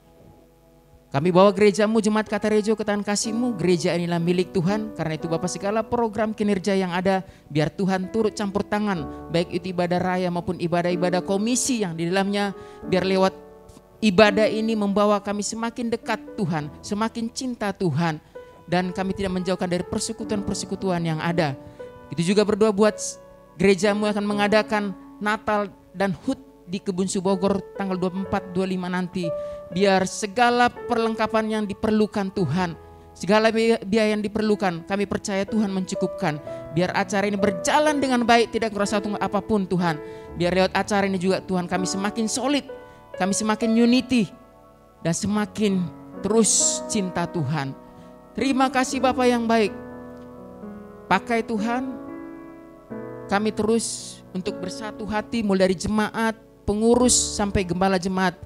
Kami bawa gereja-Mu, Jemaat Katarejo, ke tangan kasih-Mu. Gereja inilah milik Tuhan. Karena itu Bapak, segala program kinerja yang ada, biar Tuhan turut campur tangan, baik itu ibadah raya maupun ibadah-ibadah komisi yang di dalamnya. Biar lewat ibadah ini membawa kami semakin dekat Tuhan, semakin cinta Tuhan. Dan kami tidak menjauhkan dari persekutuan-persekutuan yang ada. Itu juga berdoa buat gereja-Mu akan mengadakan Natal dan HUT di Kebun Subogor tanggal 24-25 nanti. Biar segala perlengkapan yang diperlukan Tuhan, segala biaya yang diperlukan, kami percaya Tuhan mencukupkan. Biar acara ini berjalan dengan baik, tidak kurasa apapun Tuhan. Biar lewat acara ini juga Tuhan kami semakin solid, kami semakin unity, dan semakin terus cinta Tuhan. Terima kasih Bapa yang baik. Pakai Tuhan kami terus untuk bersatu hati, mulai dari jemaat, pengurus sampai gembala jemaat.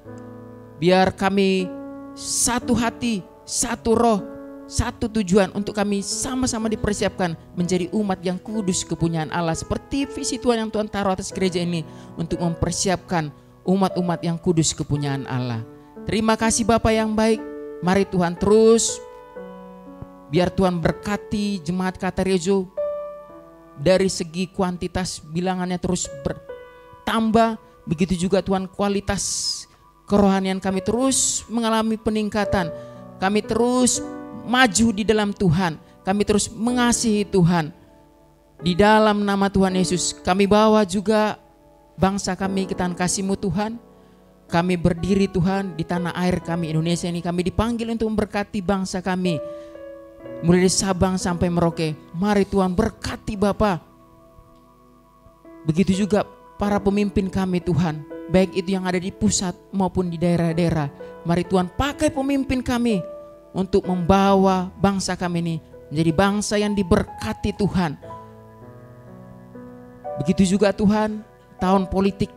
Biar kami satu hati, satu roh, satu tujuan untuk kami sama-sama dipersiapkan menjadi umat yang kudus kepunyaan Allah. Seperti visi Tuhan yang Tuhan taruh atas gereja ini untuk mempersiapkan umat-umat yang kudus kepunyaan Allah. Terima kasih Bapa yang baik. Mari Tuhan terus, biar Tuhan berkati Jemaat Katarejo. Dari segi kuantitas bilangannya terus bertambah. Begitu juga Tuhan kualitas kerohanian kami terus mengalami peningkatan. Kami terus maju di dalam Tuhan. Kami terus mengasihi Tuhan. Di dalam nama Tuhan Yesus kami bawa juga bangsa kami ke tangan kasih-Mu Tuhan. Kami berdiri Tuhan di tanah air kami Indonesia ini. Kami dipanggil untuk memberkati bangsa kami. Mulai dari Sabang sampai Merauke. Mari Tuhan berkati Bapa. Begitu juga para pemimpin kami Tuhan, baik itu yang ada di pusat maupun di daerah-daerah. Mari Tuhan pakai pemimpin kami untuk membawa bangsa kami ini menjadi bangsa yang diberkati Tuhan. Begitu juga Tuhan, tahun politik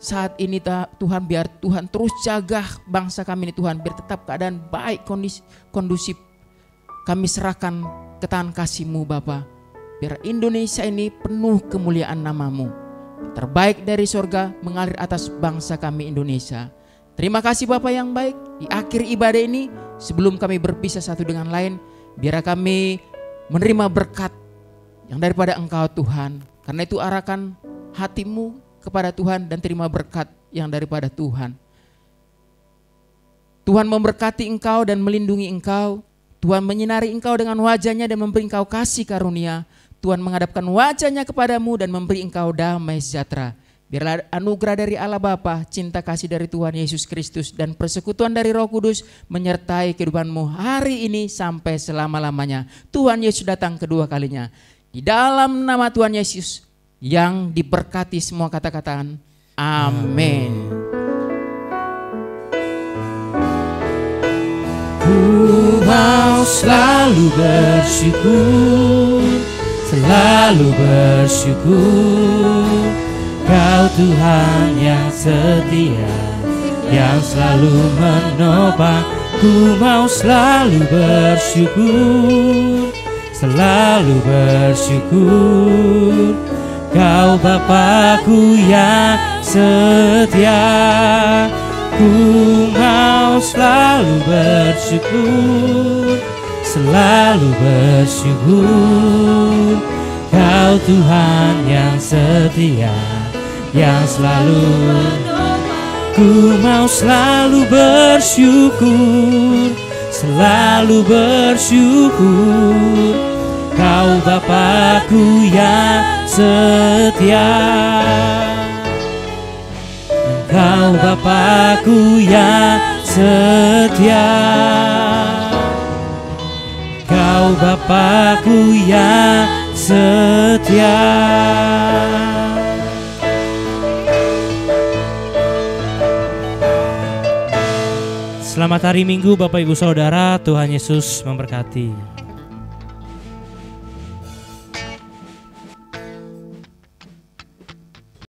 saat ini Tuhan, biar Tuhan terus jaga bangsa kami ini Tuhan, biar tetap keadaan baik, kondusif. Kami serahkan ke tangan kasih-Mu Bapa. Biar Indonesia ini penuh kemuliaan nama-Mu. Terbaik dari surga mengalir atas bangsa kami Indonesia. Terima kasih Bapa yang baik. Di akhir ibadah ini, sebelum kami berpisah satu dengan lain, biar kami menerima berkat yang daripada Engkau Tuhan. Karena itu arahkan hatimu kepada Tuhan dan terima berkat yang daripada Tuhan. Tuhan memberkati engkau dan melindungi engkau. Tuhan menyinari engkau dengan wajahnya dan memberi engkau kasih karunia. Tuhan menghadapkan wajahnya kepadamu dan memberi engkau damai sejahtera. Biarlah anugerah dari Allah Bapa, cinta kasih dari Tuhan Yesus Kristus, dan persekutuan dari Roh Kudus menyertai kehidupanmu hari ini sampai selama-lamanya. Tuhan Yesus datang kedua kalinya. Di dalam nama Tuhan Yesus yang diberkati semua kata-kataan. Amin. Ku mau selalu bersyukur, selalu bersyukur. Kau Tuhan yang setia, yang selalu menopang Ku mau selalu bersyukur, selalu bersyukur. Kau Bapa-Ku yang setia. Ku mau selalu bersyukur, selalu bersyukur. Kau Tuhan yang setia, yang selalu. Ku mau selalu bersyukur, selalu bersyukur. Kau Bapa-Ku yang setia. Engkau Bapa-Ku yang setia. Kau Bapa-Ku yang setia. Selamat hari Minggu Bapak Ibu Saudara, Tuhan Yesus memberkati.